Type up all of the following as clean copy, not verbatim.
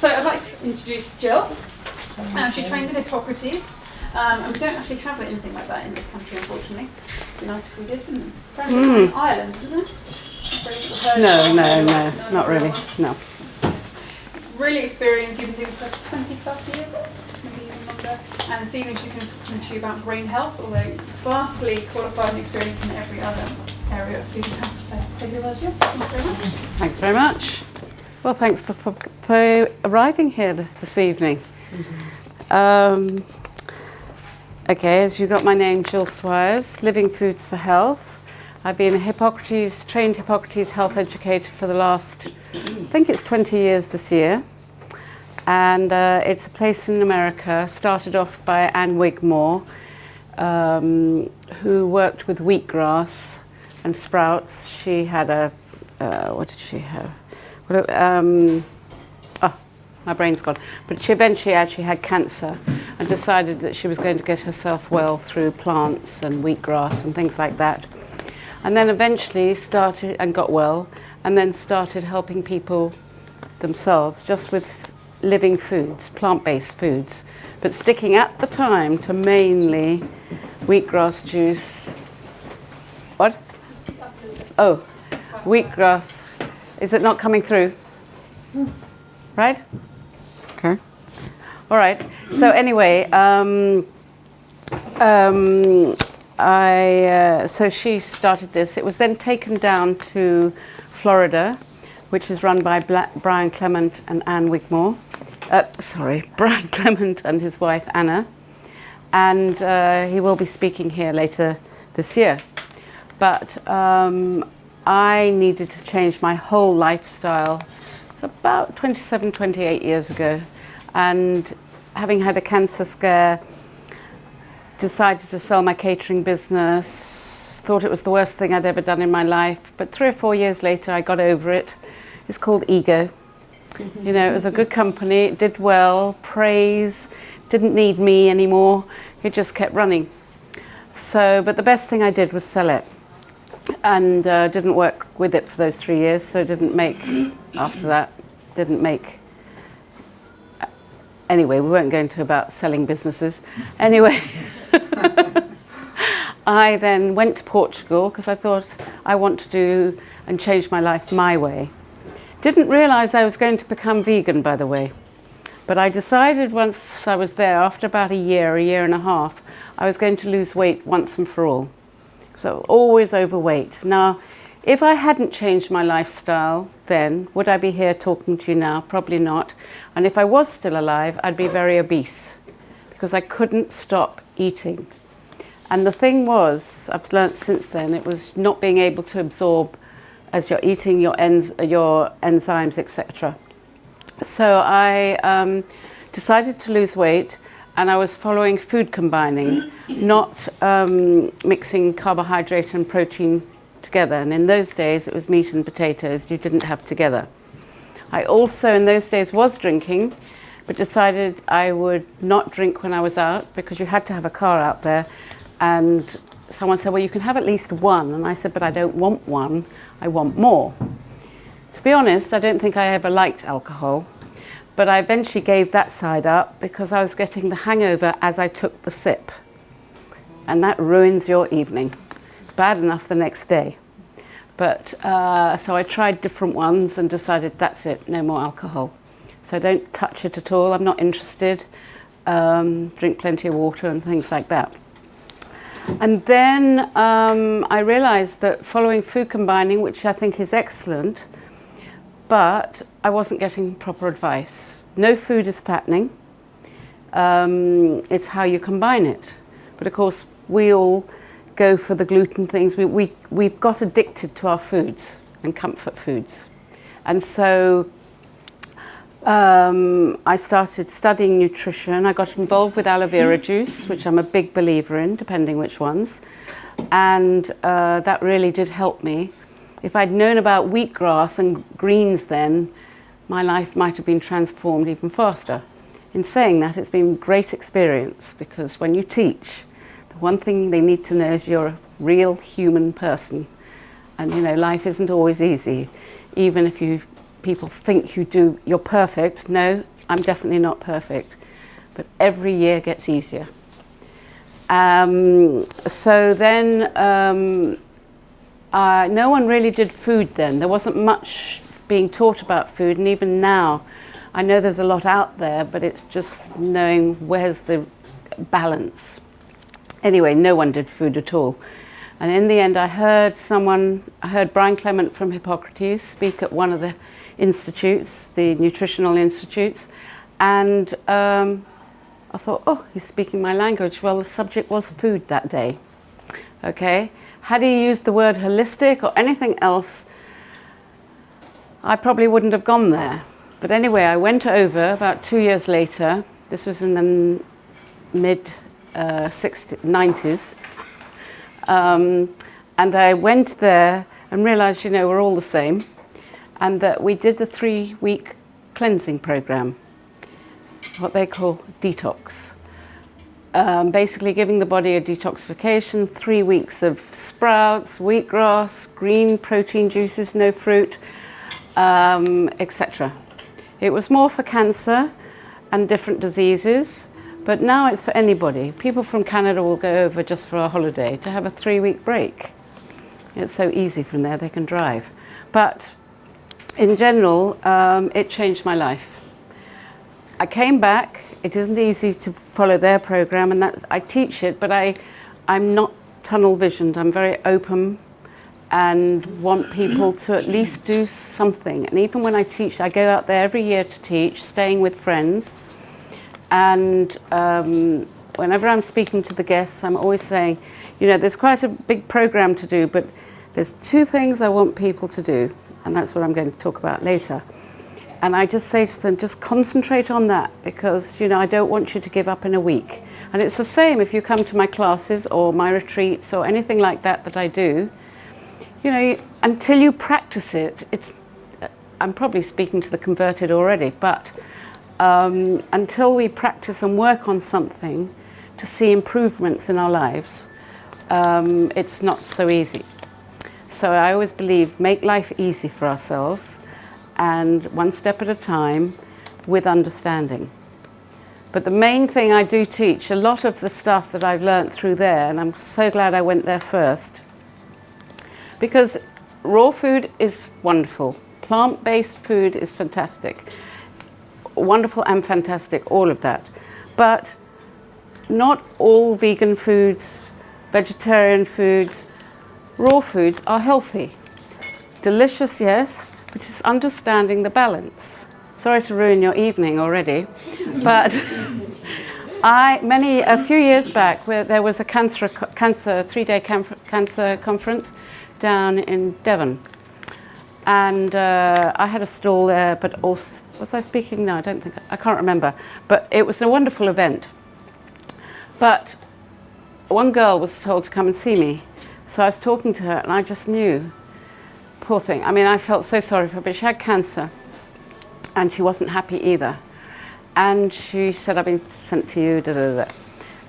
So I'd like to introduce Jill. She trained in Hippocrates. And we don't actually have anything like that in this country, unfortunately. It'd be nice if we did, wouldn't it? Apparently it's Ireland, isn't it? No, not really, no. Really experienced, you've been doing this for 20 plus years, maybe even longer. And this evening she's going to talk to you about brain health, although vastly qualified and experienced in every other area of food and health. So take it away, Jill. Thank you very much. Thanks very much. Well, thanks for arriving here this evening. Okay, as you got my name, Jill Swyers, Living Foods for Health. I've been a trained Hippocrates health educator for the last, I think it's 20 years this year. And it's a place in America, started off by Anne Wigmore, who worked with wheatgrass and sprouts. She had what did she have? My brain's gone. But she eventually actually had cancer and decided that she was going to get herself well through plants and wheatgrass and things like that. And then eventually started and got well, and then started helping people themselves just with living foods, plant-based foods, but sticking at the time to mainly wheatgrass juice. What? Oh, wheatgrass. Is it not coming through? Right? Okay. All right. So anyway, so she started this. It was then taken down to Florida, which is run by Brian Clement and Anne Wigmore. Brian Clement and his wife Anna, and he will be speaking here later this year. But I needed to change my whole lifestyle. It's about 27, 28 years ago, and having had a cancer scare, decided to sell my catering business, thought it was the worst thing I'd ever done in my life, but 3 or 4 years later I got over it. It's called Ego. You know, it was a good company, it did well, praise, didn't need me anymore, it just kept running. So, but the best thing I did was sell it, and didn't work with it for those 3 years, so didn't make, after that, didn't make. Anyway, we weren't going to about selling businesses. Anyway, I then went to Portugal because I thought I want to do and change my life my way. Didn't realise I was going to become vegan, by the way. But I decided once I was there, after about a year and a half, I was going to lose weight once and for all. So always overweight. Now, if I hadn't changed my lifestyle then, would I be here talking to you now? Probably not. And if I was still alive, I'd be very obese because I couldn't stop eating. And the thing was, I've learnt since then, it was not being able to absorb as you're eating your enzymes, etc. So I decided to lose weight, and I was following food combining, not mixing carbohydrate and protein together. And in those days, it was meat and potatoes you didn't have together. I also, in those days, was drinking, but decided I would not drink when I was out because you had to have a car out there. And someone said, well, you can have at least one. And I said, but I don't want one, I want more. To be honest, I don't think I ever liked alcohol, but I eventually gave that side up because I was getting the hangover as I took the sip. And that ruins your evening. It's bad enough the next day. But so I tried different ones and decided that's it, no more alcohol. So don't touch it at all, I'm not interested. Drink plenty of water and things like that. And then I realized that following food combining, which I think is excellent, but I wasn't getting proper advice. No food is fattening. It's how you combine it. But of course, we all go for the gluten things. We've got addicted to our foods and comfort foods. And so I started studying nutrition. I got involved with aloe vera juice, which I'm a big believer in, depending which ones. And that really did help me. If I'd known about wheatgrass and greens then, my life might have been transformed even faster. In saying that, it's been a great experience because when you teach, the one thing they need to know is you're a real human person. And you know, life isn't always easy. Even if people think you're perfect, no, I'm definitely not perfect, but every year gets easier. So then no one really did food then. There wasn't much being taught about food, and even now I know there's a lot out there, but it's just knowing where's the balance. Anyway, no one did food at all. And in the end I heard Brian Clement from Hippocrates speak at one of the institutes, the nutritional institutes, and I thought, oh, he's speaking my language. Well, the subject was food that day. Okay? Had he used the word holistic or anything else, I probably wouldn't have gone there. But anyway, I went over about 2 years later. This was in the mid-90s. And I went there and realized, we're all the same. And that we did the 3-week cleansing program, what they call detox. Basically giving the body a detoxification, 3 weeks of sprouts, wheatgrass, green protein juices, no fruit, etc. It was more for cancer and different diseases, but now it's for anybody. People from Canada will go over just for a holiday to have a 3-week break. It's so easy from there, they can drive. But in general, it changed my life. I came back. It isn't easy to follow their program, and I teach it, but I'm not tunnel visioned. I'm very open and want people to at least do something. And even when I teach, I go out there every year to teach, staying with friends. And whenever I'm speaking to the guests, I'm always saying, there's quite a big program to do, but there's 2 things I want people to do, and that's what I'm going to talk about later. And I just say to them, just concentrate on that, because, I don't want you to give up in a week. And it's the same if you come to my classes or my retreats or anything like that I do. Until you practice it, I'm probably speaking to the converted already, but until we practice and work on something to see improvements in our lives, it's not so easy. So I always believe, make life easy for ourselves, and one step at a time with understanding. But the main thing I do teach, a lot of the stuff that I've learnt through there, and I'm so glad I went there first, because raw food is wonderful. Plant-based food is fantastic. Wonderful and fantastic, all of that. But not all vegan foods, vegetarian foods, raw foods are healthy. Delicious, yes, but it's understanding the balance. Sorry to ruin your evening already, but a few years back, where there was a 3-day cancer conference down in Devon, and I had a stall there, but also, was I speaking? No, I can't remember, but it was a wonderful event. But one girl was told to come and see me, so I was talking to her, and I just knew, poor thing. I mean, I felt so sorry for her, but she had cancer, and she wasn't happy either. And she said, I've been sent to you, da da da.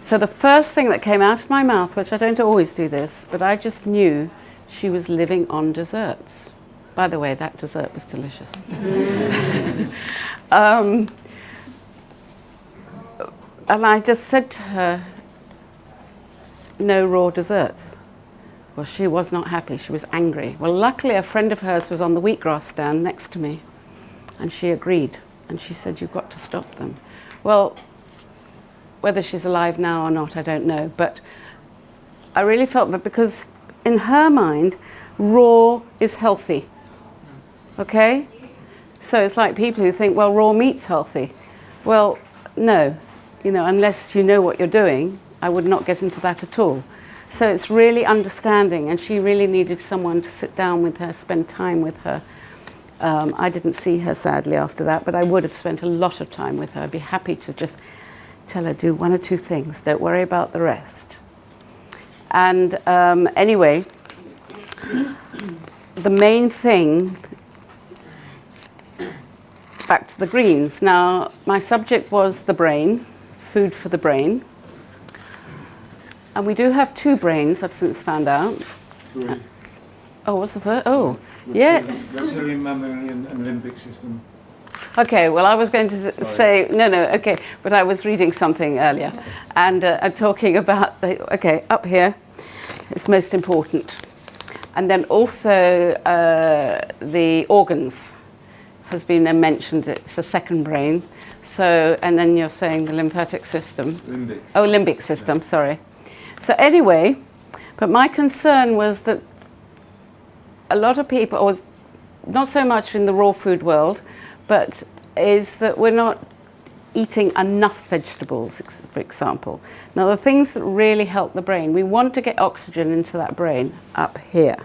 So the first thing that came out of my mouth, which I don't always do this, but I just knew she was living on desserts. By the way, that dessert was delicious. And I just said to her, no raw desserts. Well, she was not happy. She was angry. Well, luckily, a friend of hers was on the wheatgrass stand next to me, and she agreed. And she said, you've got to stop them. Well, whether she's alive now or not, I don't know. But I really felt that, because in her mind, raw is healthy. Okay? So it's like people who think, well, raw meat's healthy. Well, no. Unless you know what you're doing, I would not get into that at all. So it's really understanding, and she really needed someone to sit down with her, spend time with her. I didn't see her, sadly, after that, but I would have spent a lot of time with her. I'd be happy to just tell her, do 1 or 2 things, don't worry about the rest. And anyway, the main thing, back to the greens. Now, my subject was the brain, food for the brain. And we do have 2 brains, I've since found out. 3. Oh, what's the third? Oh, yeah. Reptilian, mammalian, and limbic system. Okay, well, I was going to say, no, okay, but I was reading something earlier and talking about, okay, up here, it's most important. And then also the organs has been mentioned, it's a second brain. So, and then you're saying the lymphatic system. Limbic. Oh, limbic system, sorry. So anyway, but my concern was that a lot of people, or not so much in the raw food world, but is that we're not eating enough vegetables, for example. Now, the things that really help the brain, we want to get oxygen into that brain up here.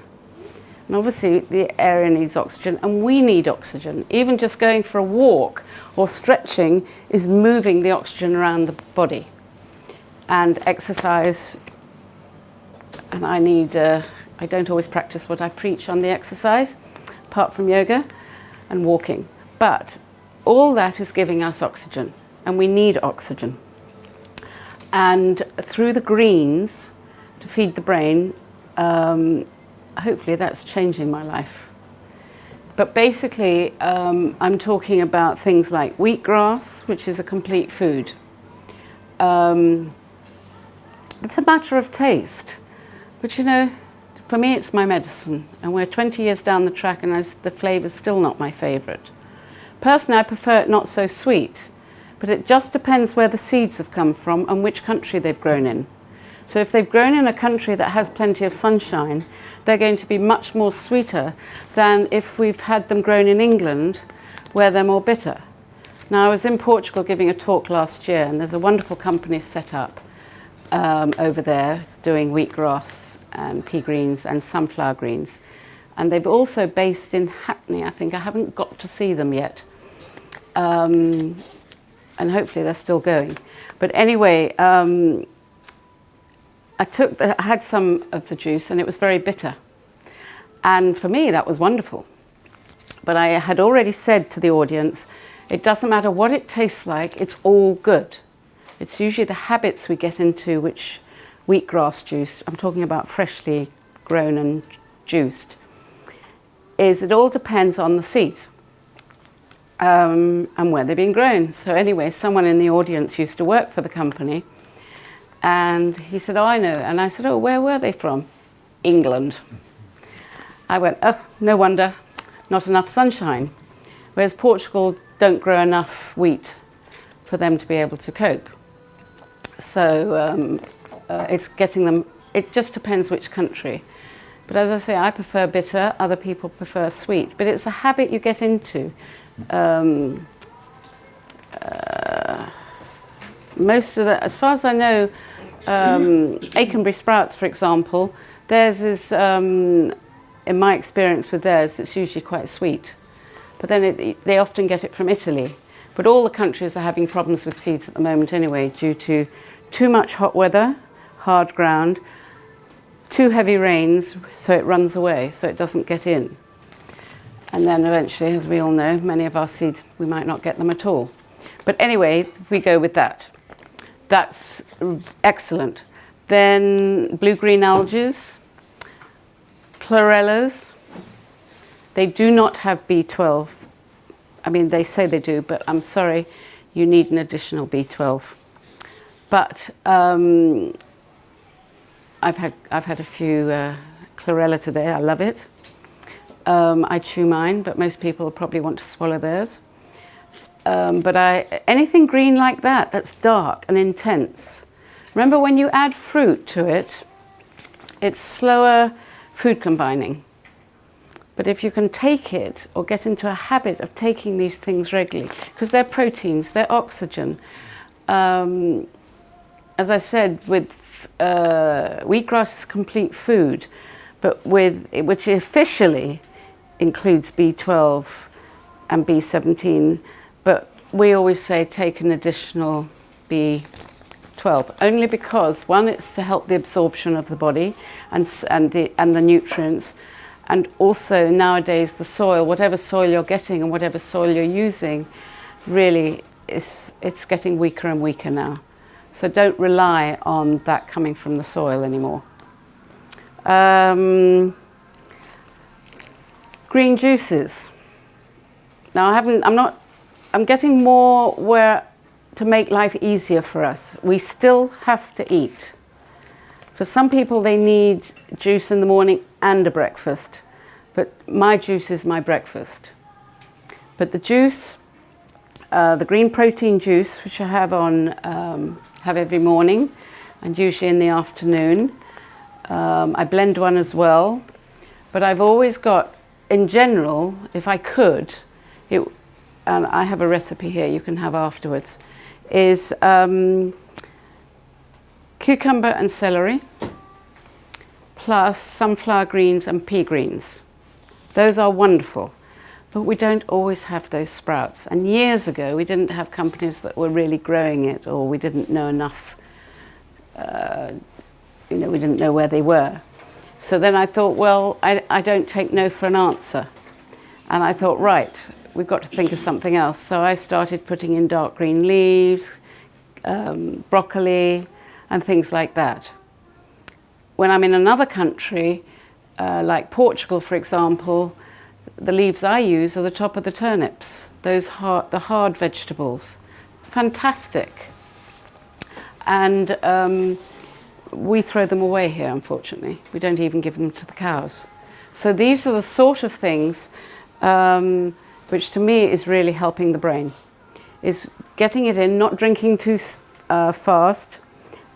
And obviously, the area needs oxygen, and we need oxygen. Even just going for a walk or stretching is moving the oxygen around the body. And exercise, and I don't always practice what I preach on the exercise, apart from yoga and walking. But all that is giving us oxygen, and we need oxygen. And through the greens to feed the brain, hopefully that's changing my life. But basically, I'm talking about things like wheatgrass, which is a complete food. It's a matter of taste, but you know, for me it's my medicine, and we're 20 years down the track and the flavour's still not my favourite. Personally, I prefer it not so sweet, but it just depends where the seeds have come from and which country they've grown in. So if they've grown in a country that has plenty of sunshine, they're going to be much more sweeter than if we've had them grown in England, where they're more bitter. Now, I was in Portugal giving a talk last year, and there's a wonderful company set up over there doing wheatgrass and pea greens and sunflower greens. And they've also based in Hackney, I think. I haven't got to see them yet. And hopefully they're still going. But anyway, I had some of the juice, and it was very bitter. And for me, that was wonderful. But I had already said to the audience, it doesn't matter what it tastes like, it's all good. It's usually the habits we get into, which wheatgrass juice, I'm talking about freshly grown and juiced, is it all depends on the seeds and where they've been grown. So anyway, someone in the audience used to work for the company, and he said, oh, I know. And I said, oh, where were they from? England. I went, oh, no wonder, not enough sunshine. Whereas Portugal don't grow enough wheat for them to be able to cope. So it's getting them, it just depends which country. But as I say, I prefer bitter, other people prefer sweet. But it's a habit you get into. Most of the, as far as I know, Akenbury sprouts, for example, theirs is, in my experience with theirs, it's usually quite sweet. But then they often get it from Italy. But all the countries are having problems with seeds at the moment anyway, due to too much hot weather, hard ground, too heavy rains, so it runs away, so it doesn't get in. And then eventually, as we all know, many of our seeds, we might not get them at all. But anyway, we go with that. That's excellent. Then blue-green algae, chlorellas. They do not have B12. I mean, they say they do, but I'm sorry, you need an additional B12. But I've had a few chlorella today. I love it. I chew mine, but most people probably want to swallow theirs. But anything green like that, that's dark and intense. Remember, when you add fruit to it, it's slower food combining. But if you can take it or get into a habit of taking these things regularly, because they're proteins, they're oxygen. As I said, with wheatgrass is complete food, but which officially includes B12 and B17, but we always say take an additional B12, only because, one, it's to help the absorption of the body and the nutrients, and also nowadays the soil, whatever soil you're getting and whatever soil you're using, really it's getting weaker and weaker now. So don't rely on that coming from the soil anymore. Green juices. Now I'm not I'm getting more where to make life easier for us. We still have to eat. For some people, they need juice in the morning and a breakfast, but my juice is my breakfast. But the juice, the green protein juice, which I have have every morning and usually in the afternoon. I blend one as well, but I've always got, in general, if I could, and I have a recipe here you can have afterwards, is cucumber and celery, plus sunflower greens and pea greens. Those are wonderful, but we don't always have those sprouts. And years ago, we didn't have companies that were really growing it, or we didn't know enough, we didn't know where they were. So then I thought, well, I don't take no for an answer. And I thought, right, we've got to think of something else. So I started putting in dark green leaves, broccoli, and things like that. When I'm in another country, like Portugal, for example, the leaves I use are the top of the turnips, the hard vegetables. Fantastic. And we throw them away here, unfortunately. We don't even give them to the cows. So these are the sort of things which to me is really helping the brain, is getting it in, not drinking too fast,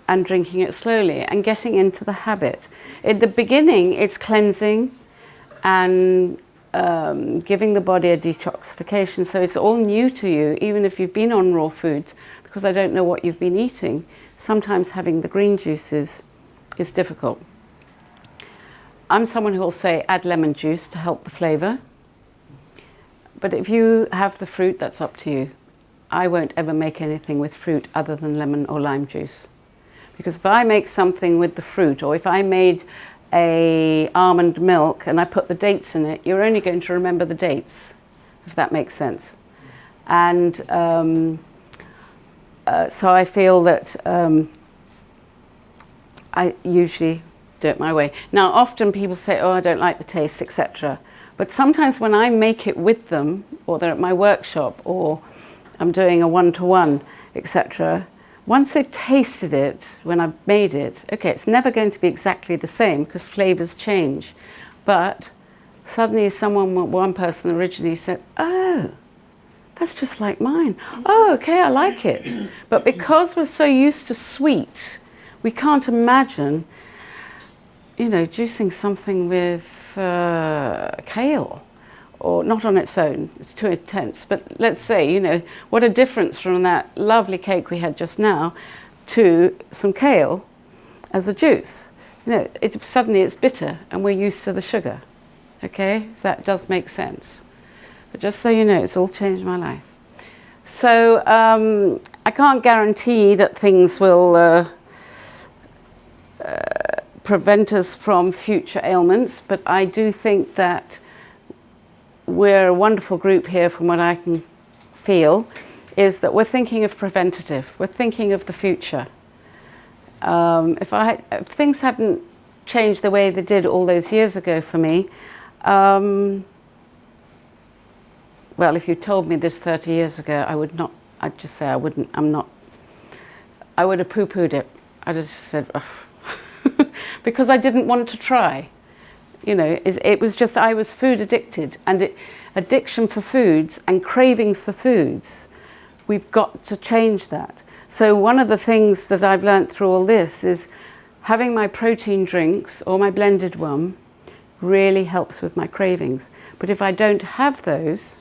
and drinking it slowly, and getting into the habit. In the beginning, it's cleansing and giving the body a detoxification, so it's all new to you, even if you've been on raw foods, because I don't know what you've been eating. Sometimes having the green juices is difficult. I'm someone who will say add lemon juice to help the flavour, but if you have the fruit, that's up to you. I won't ever make anything with fruit other than lemon or lime juice. Because if I make something with the fruit, or if I made a almond milk and I put the dates in it, you're only going to remember the dates, if that makes sense. And so I feel that I usually do it my way. Now, often people say, oh, I don't like the taste, etc. But sometimes when I make it with them, or they're at my workshop, or I'm doing a one-to-one, etc., once they've tasted it, when I've made it, okay, it's never going to be exactly the same because flavors change. But suddenly one person originally said, oh, that's just like mine. Oh, okay, I like it. But because we're so used to sweet, we can't imagine, juicing something with kale, or not on its own, it's too intense. But let's say, what a difference from that lovely cake we had just now to some kale as a juice. Suddenly it's bitter and we're used to the sugar. Okay, that does make sense. But just so you know, it's all changed my life. So I can't guarantee that things will prevent us from future ailments, but I do think that we're a wonderful group here, from what I can feel, is that we're thinking of preventative. We're thinking of the future. If things hadn't changed the way they did all those years ago for me, well, if you told me this 30 years ago, I'd just say I would have poo-pooed it. I'd have just said, ugh. Because I didn't want to try. It was just, I was food addicted, and addiction for foods and cravings for foods, we've got to change that. So one of the things that I've learned through all this is having my protein drinks, or my blended one, really helps with my cravings. But if I don't have those,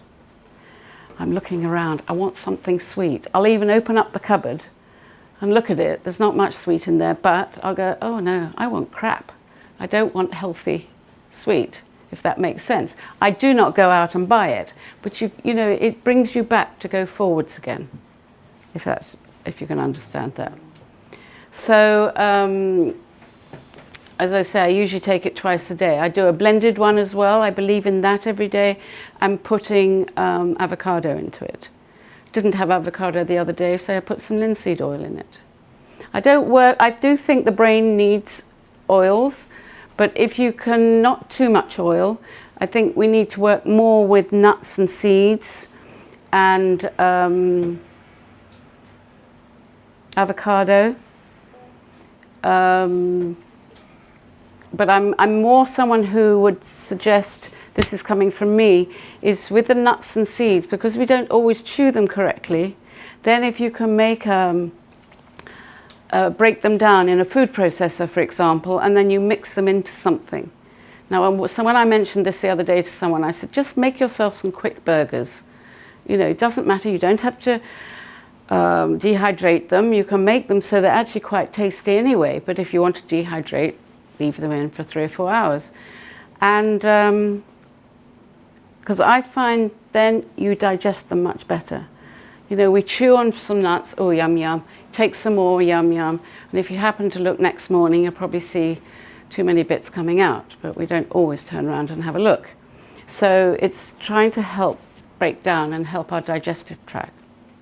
I'm looking around, I want something sweet. I'll even open up the cupboard and look at it. There's not much sweet in there, but I'll go, oh no, I want crap. I don't want healthy sweet, if that makes sense. I do not go out and buy it, but it brings you back to go forwards again, if you can understand that. So, as I say, I usually take it twice a day. I do a blended one as well. I believe in that every day. I'm putting avocado into it. Didn't have avocado the other day, so I put some linseed oil in it. I do think the brain needs oils, but if you can, not too much oil. I think we need to work more with nuts and seeds, and avocado. But I'm more someone who would suggest, this is coming from me, is with the nuts and seeds, because we don't always chew them correctly, then if you can make break them down in a food processor, for example, and then you mix them into something. Now, so when I mentioned this the other day to someone, I said, just make yourself some quick burgers. You know, it doesn't matter, you don't have to dehydrate them. You can make them so they're actually quite tasty anyway, but if you want to dehydrate, leave them in for 3 or 4 hours. And because I find then you digest them much better. You know, we chew on some nuts, oh yum yum, take some more, yum yum, and if you happen to look next morning, you'll probably see too many bits coming out, but we don't always turn around and have a look. So it's trying to help break down and help our digestive tract,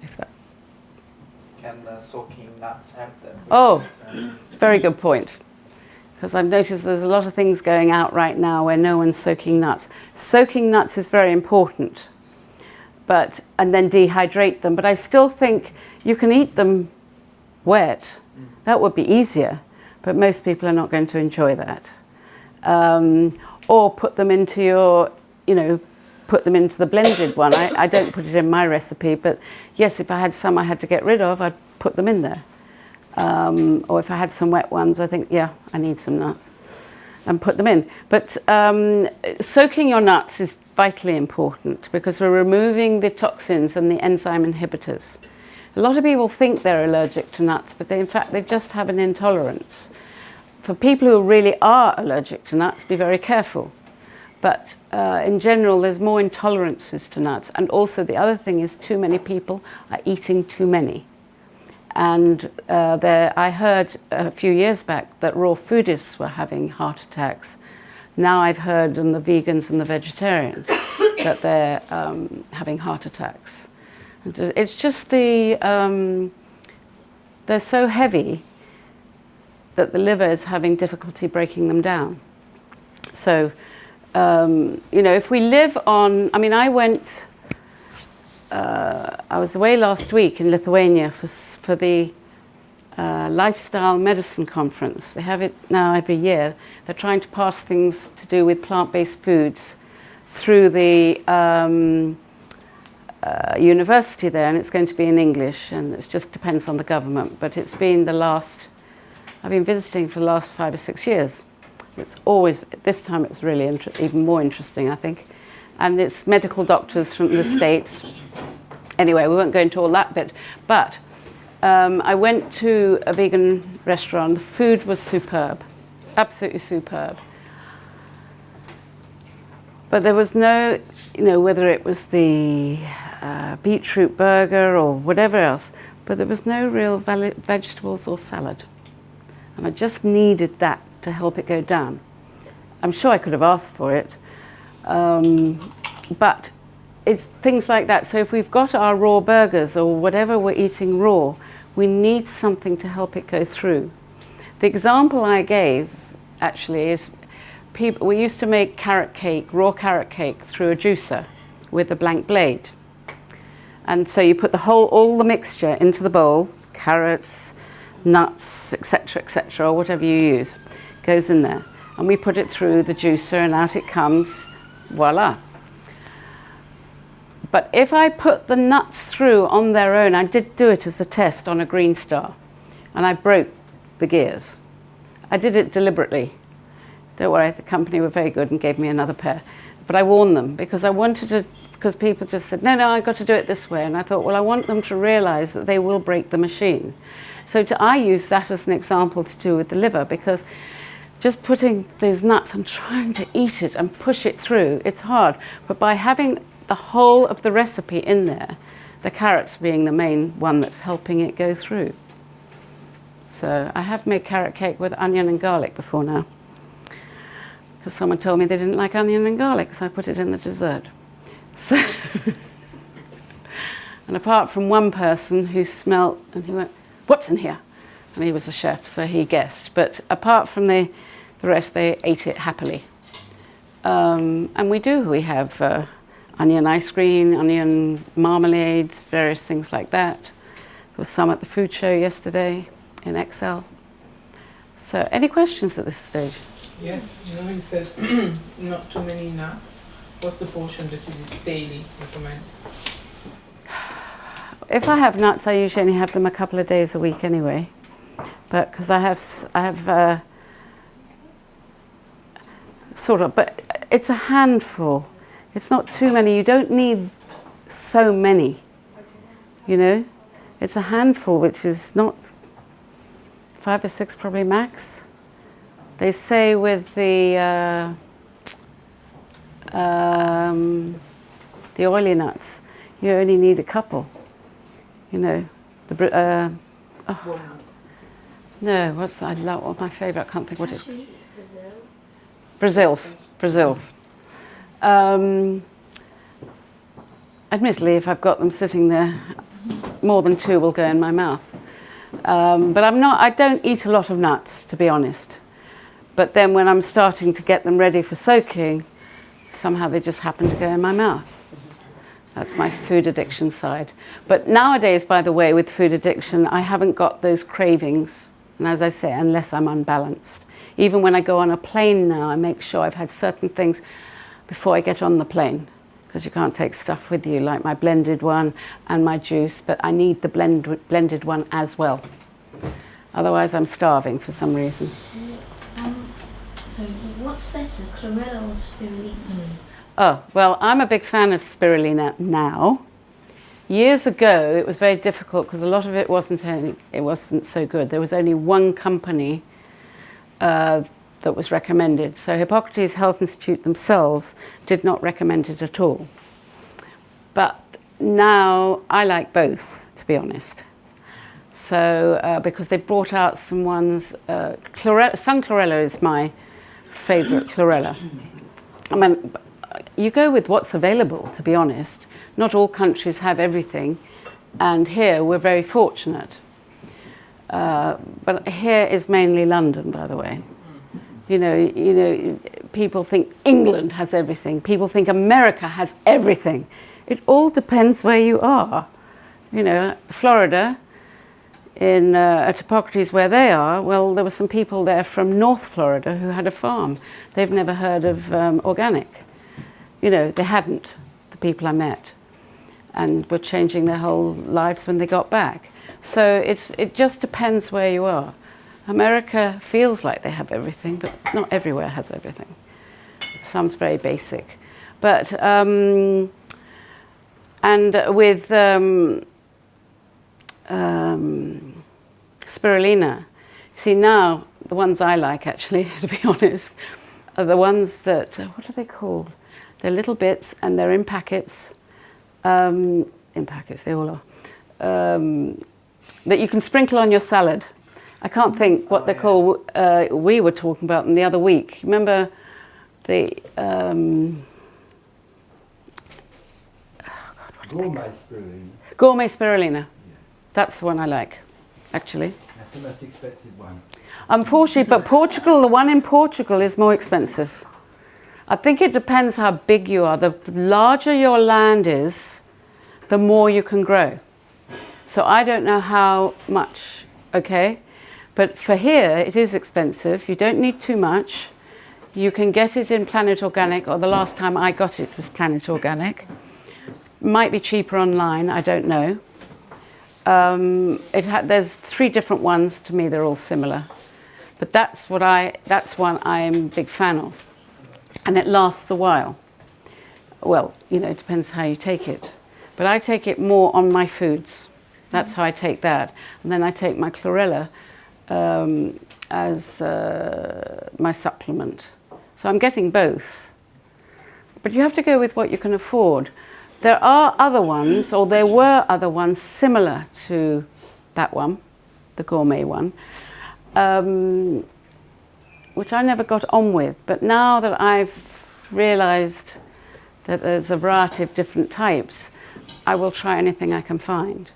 if that. Can soaking nuts help them? Oh, very good point. Because I've noticed there's a lot of things going out right now where no one's soaking nuts. Soaking nuts is very important, and then dehydrate them. But I still think you can eat them wet. That would be easier, but most people are not going to enjoy that. Or put them into your, put them into the blended one. I don't put it in my recipe, but yes, if I had some I had to get rid of, I'd put them in there. Or if I had some wet ones, I think, yeah, I need some nuts, and put them in. But soaking your nuts is vitally important because we're removing the toxins and the enzyme inhibitors. A lot of people think they're allergic to nuts, but in fact they just have an intolerance. For people who really are allergic to nuts, be very careful. But in general, there's more intolerances to nuts. And also the other thing is too many people are eating too many. And I heard a few years back that raw foodists were having heart attacks. Now I've heard in the vegans and the vegetarians that they're having heart attacks. It's just they're so heavy that the liver is having difficulty breaking them down. So, if we live on, I was away last week in Lithuania for the Lifestyle Medicine Conference. They have it now every year. They're trying to pass things to do with plant-based foods through the university there, and it's going to be in English, and it just depends on the government. But it's been I've been visiting for the last 5 or 6 years. It's always, this time it's really even more interesting, I think. And it's medical doctors from the States. Anyway, we won't go into all that bit. But I went to a vegan restaurant. The food was superb, absolutely superb. But there was no, whether it was the beetroot burger or whatever else, but there was no real vegetables or salad. And I just needed that to help it go down. I'm sure I could have asked for it. But it's things like that. So if we've got our raw burgers or whatever we're eating raw, we need something to help it go through. The example I gave actually is we used to make carrot cake, raw carrot cake, through a juicer with a blank blade. And so you put all the mixture into the bowl, carrots, nuts, etc., or whatever you use, goes in there. And we put it through the juicer and out it comes, voila. But if I put the nuts through on their own, I did do it as a test on a Green Star, and I broke the gears. I did it deliberately. Don't worry, the company were very good and gave me another pair. But I warned them because because people just said, no, I've got to do it this way. And I thought, well, I want them to realize that they will break the machine. So I use that as an example to do with the liver, because just putting those nuts and trying to eat it and push it through, it's hard. But by having the whole of the recipe in there, the carrots being the main one that's helping it go through. So I have made carrot cake with onion and garlic before now, because someone told me they didn't like onion and garlic, so I put it in the dessert. So and apart from one person who smelt and he went, "What's in here?" And he was a chef, so he guessed. But apart from the rest, they ate it happily. And we have onion ice cream, onion marmalades, various things like that. There was some at the food show yesterday in Excel. So any questions at this stage? Yes, you said not too many nuts. What's the portion that you daily recommend? If I have nuts, I usually only have them a couple of days a week anyway. But because I have sort of, but it's a handful. It's not too many. You don't need so many, you know. It's a handful, which is not 5 or 6 probably max. They say with the oily nuts, you only need a couple. You know, Walnuts. no, what's that? I love my favourite. I can't think what it is. Brazil. Brazils. Admittedly, if I've got them sitting there, more than 2 will go in my mouth. But I don't eat a lot of nuts, to be honest. But then when I'm starting to get them ready for soaking, somehow they just happen to go in my mouth. That's my food addiction side. But nowadays, by the way, with food addiction, I haven't got those cravings. And as I say, unless I'm unbalanced. Even when I go on a plane now, I make sure I've had certain things before I get on the plane. Because you can't take stuff with you, like my blended one and my juice, but I need the blended one as well. Otherwise, I'm starving for some reason. So what's better, chlorella or spirulina? Oh, well, I'm a big fan of spirulina now. Years ago, it was very difficult because a lot of it wasn't so good. There was only one company that was recommended. So Hippocrates Health Institute themselves did not recommend it at all. But now I like both, to be honest. So because they brought out some ones, sun chlorella is my favourite chlorella. I mean, you go with what's available, to be honest. Not all countries have everything, and here we're very fortunate. But here is mainly London, by the way. You know, people think England has everything. People think America has everything. It all depends where you are. You know, Florida, at Hippocrates where they are, well, there were some people there from North Florida who had a farm. They've never heard of organic. You know, they hadn't, the people I met, and were changing their whole lives when they got back. So it just depends where you are. America feels like they have everything, but not everywhere has everything. Some's very basic. But, and with spirulina, see now, the ones I like actually, to be honest, are the ones that, what are they called? They're little bits and they're in packets. In packets, they all are. That you can sprinkle on your salad. I can't think what they're called. We were talking about them the other week. Remember the Gourmet spirulina. Gourmet spirulina. That's the one I like, actually. That's the most expensive one. Unfortunately, but Portugal, the one in Portugal is more expensive. I think it depends how big you are. The larger your land is, the more you can grow. So I don't know how much, okay? But for here, it is expensive. You don't need too much. You can get it in Planet Organic, or the last time I got it was Planet Organic. Might be cheaper online, I don't know. There's 3 different ones. To me, they're all similar. But that's one I'm a big fan of. And it lasts a while. Well, you know, it depends how you take it. But I take it more on my foods. That's how I take that. And then I take my chlorella as my supplement. So I'm getting both. But you have to go with what you can afford. There are other ones, or there were other ones similar to that one, the gourmet one, which I never got on with. But now that I've realized that there's a variety of different types, I will try anything I can find.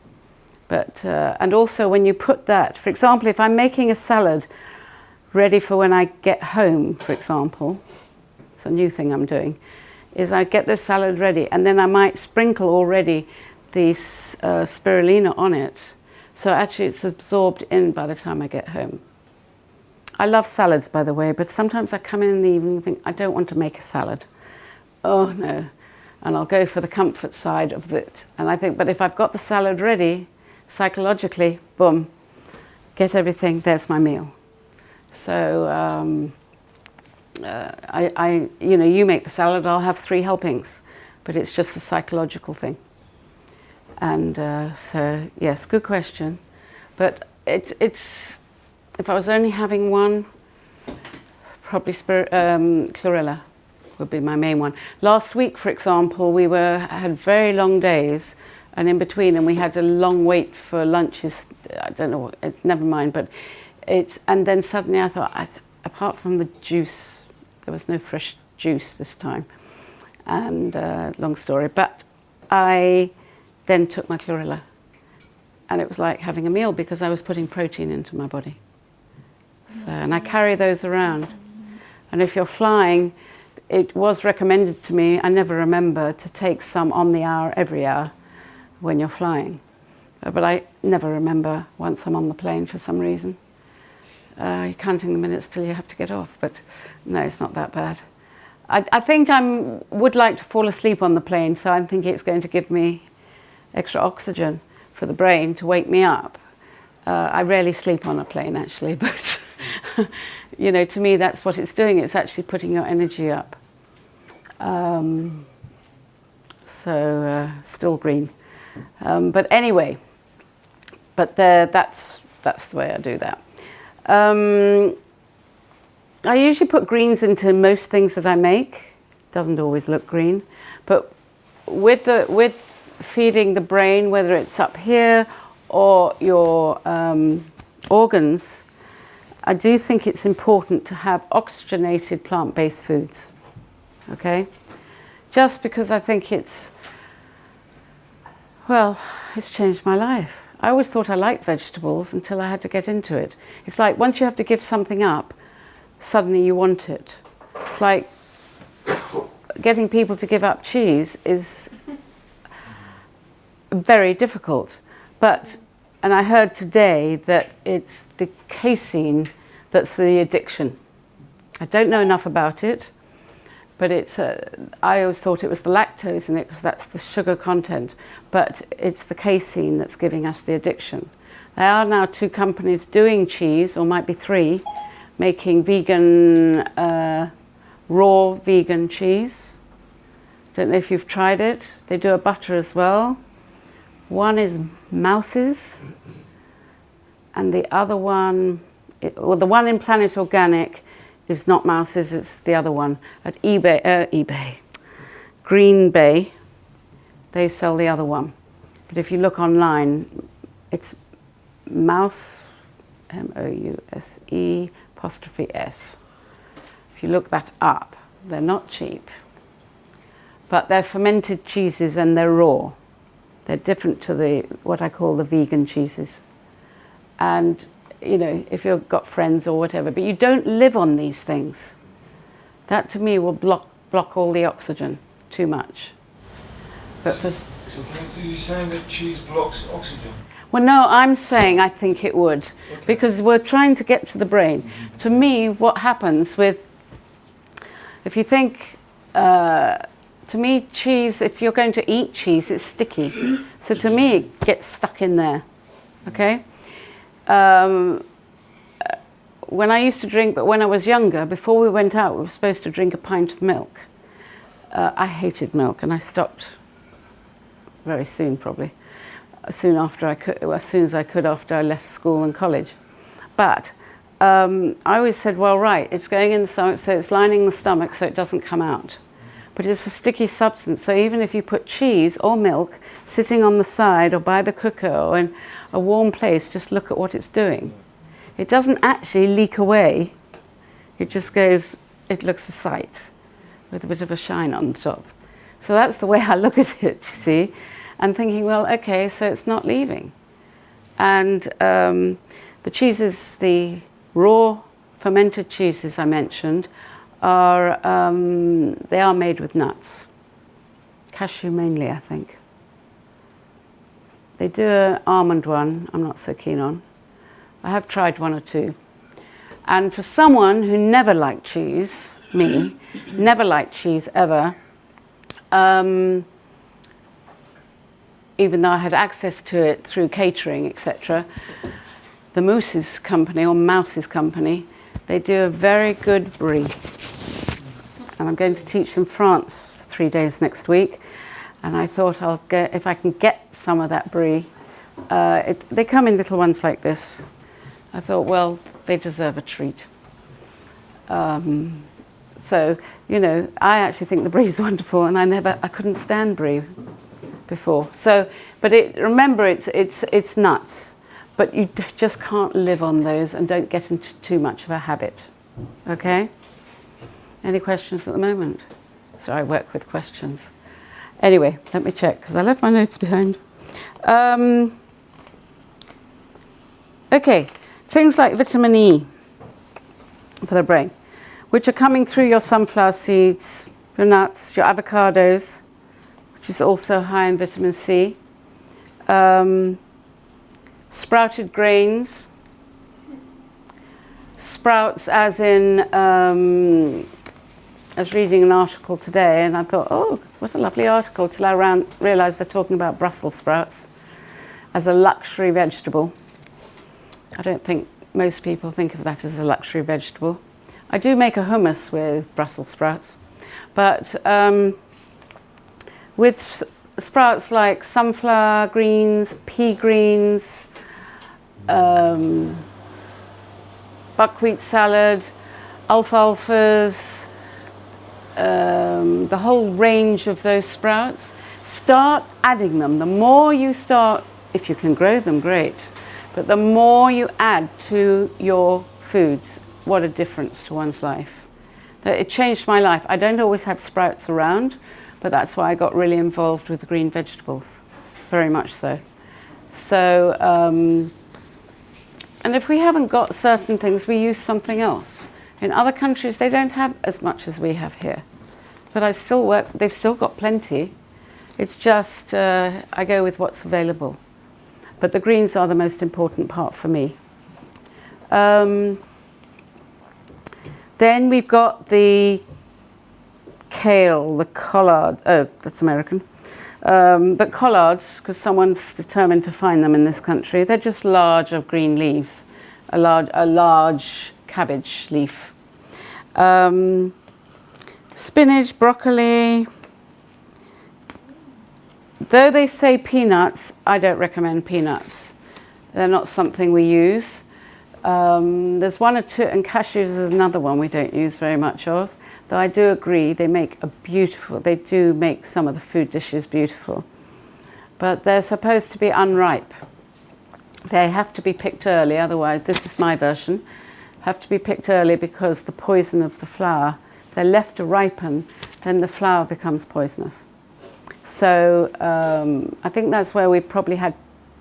But, and also when you put that, for example, if I'm making a salad ready for when I get home, for example, it's a new thing I'm doing, is I get the salad ready, and then I might sprinkle already the spirulina on it. So actually it's absorbed in by the time I get home. I love salads, by the way, but sometimes I come in the evening and think, I don't want to make a salad. Oh no. And I'll go for the comfort side of it. And I think, but if I've got the salad ready, psychologically, boom, get everything, there's my meal. So you make the salad, I'll have 3 helpings, but it's just a psychological thing. And so, yes, good question. But it's if I was only having one, probably chlorella would be my main one. Last week, for example, we had very long days, and in between, and we had a long wait for lunches. I don't know, never mind. But and then suddenly I thought, apart from the juice, there was no fresh juice this time. And long story, but I then took my chlorella, and it was like having a meal because I was putting protein into my body. So, and I carry those around. And if you're flying, it was recommended to me, I never remember, to take some on the hour, every hour, when you're flying. But I never remember once I'm on the plane for some reason. You're counting the minutes till you have to get off, but no, it's not that bad. I think I would like to fall asleep on the plane, so I'm thinking it's going to give me extra oxygen for the brain to wake me up. I rarely sleep on a plane, actually, but you know, to me that's what it's doing. It's actually putting your energy up. Still green. But anyway, but that's the way I do that. I usually put greens into most things that I make. Doesn't always look green, but with feeding the brain, whether it's up here or your organs, I do think it's important to have oxygenated plant-based foods. Okay, just because I think it's changed my life. I always thought I liked vegetables until I had to get into it. It's like once you have to give something up, suddenly you want it. It's like getting people to give up cheese is very difficult. And I heard today that it's the casein that's the addiction. I don't know enough about it, but I always thought it was the lactose in it because that's the sugar content, but it's the casein that's giving us the addiction. There are now 2 companies doing cheese, or might be 3, making vegan, raw vegan cheese. Don't know if you've tried it. They do a butter as well. One is Mouse's, and the other one, the one in Planet Organic is not Mouse's, it's the other one. At Green Bay, they sell the other one. But if you look online, it's Mouse, Mouse''S. If you look that up, they're not cheap. But they're fermented cheeses and they're raw. They're different to what I call the vegan cheeses. And, you know, if you've got friends or whatever, but you don't live on these things. That to me will block all the oxygen too much. But for... So are you saying that cheese blocks oxygen? Well, no, I'm saying I think it would, okay. Because we're trying to get to the brain. Mm-hmm. To me, what happens if you think, to me, cheese, if you're going to eat cheese, it's sticky. So to me, it gets stuck in there, okay? When I used to drink, but when I was younger, before we went out, we were supposed to drink a pint of milk. I hated milk, and I stopped very soon, probably. As soon as I could after I left school and college. But I always said, well, right, it's going in the stomach, so it's lining the stomach so it doesn't come out. But it's a sticky substance, so even if you put cheese or milk sitting on the side or by the cooker or in a warm place, just look at what it's doing. It doesn't actually leak away. It just goes, it looks a sight with a bit of a shine on top. So that's the way I look at it, you see. And thinking, well, okay, so it's not leaving. And the cheeses, the raw fermented cheeses I mentioned, are they are made with nuts, cashew mainly, I think. They do an almond one. I'm not so keen on. I have tried one or two. And for someone who never liked cheese, me, never liked cheese ever, even though I had access to it through catering, etc., the Moose's company, or Mouse's company, they do a very good brie. And I'm going to teach in France for 3 days next week. And I thought if I can get some of that brie, they come in little ones like this. I thought, well, they deserve a treat. So, you know, I actually think the brie is wonderful, and I couldn't stand brie before. So, but remember, it's nuts, but you just can't live on those, and don't get into too much of a habit. Okay? Any questions at the moment? So I work with questions. Anyway, let me check, because I left my notes behind. Okay, things like vitamin E for the brain, which are coming through your sunflower seeds, your nuts, your avocados, which is also high in vitamin C. Sprouted grains. Sprouts as in, I was reading an article today and I thought, oh, what a lovely article, till I realised they're talking about Brussels sprouts as a luxury vegetable. I don't think most people think of that as a luxury vegetable. I do make a hummus with Brussels sprouts, but with sprouts like sunflower greens, pea greens, buckwheat salad, alfalfas, the whole range of those sprouts, start adding them. The more you start, if you can grow them, great, but the more you add to your foods, what a difference to one's life. It changed my life. I don't always have sprouts around, but that's why I got really involved with the green vegetables, very much so. So, and if we haven't got certain things, we use something else. In other countries, they don't have as much as we have here. But I still work, they've still got plenty. It's just, I go with what's available. But the greens are the most important part for me. Then we've got the kale, the collard, oh, that's American. But collards, because someone's determined to find them in this country, they're just large of green leaves, a large cabbage leaf. Spinach, broccoli. Though they say peanuts, I don't recommend peanuts. They're not something we use. There's one or two, and cashews is another one we don't use very much of. Though I do agree, they do make some of the food dishes beautiful. But they're supposed to be unripe. They have to be picked early, otherwise, this is my version, have to be picked early because the poison of the flower, if they're left to ripen, then the flower becomes poisonous. So I think that's where we probably had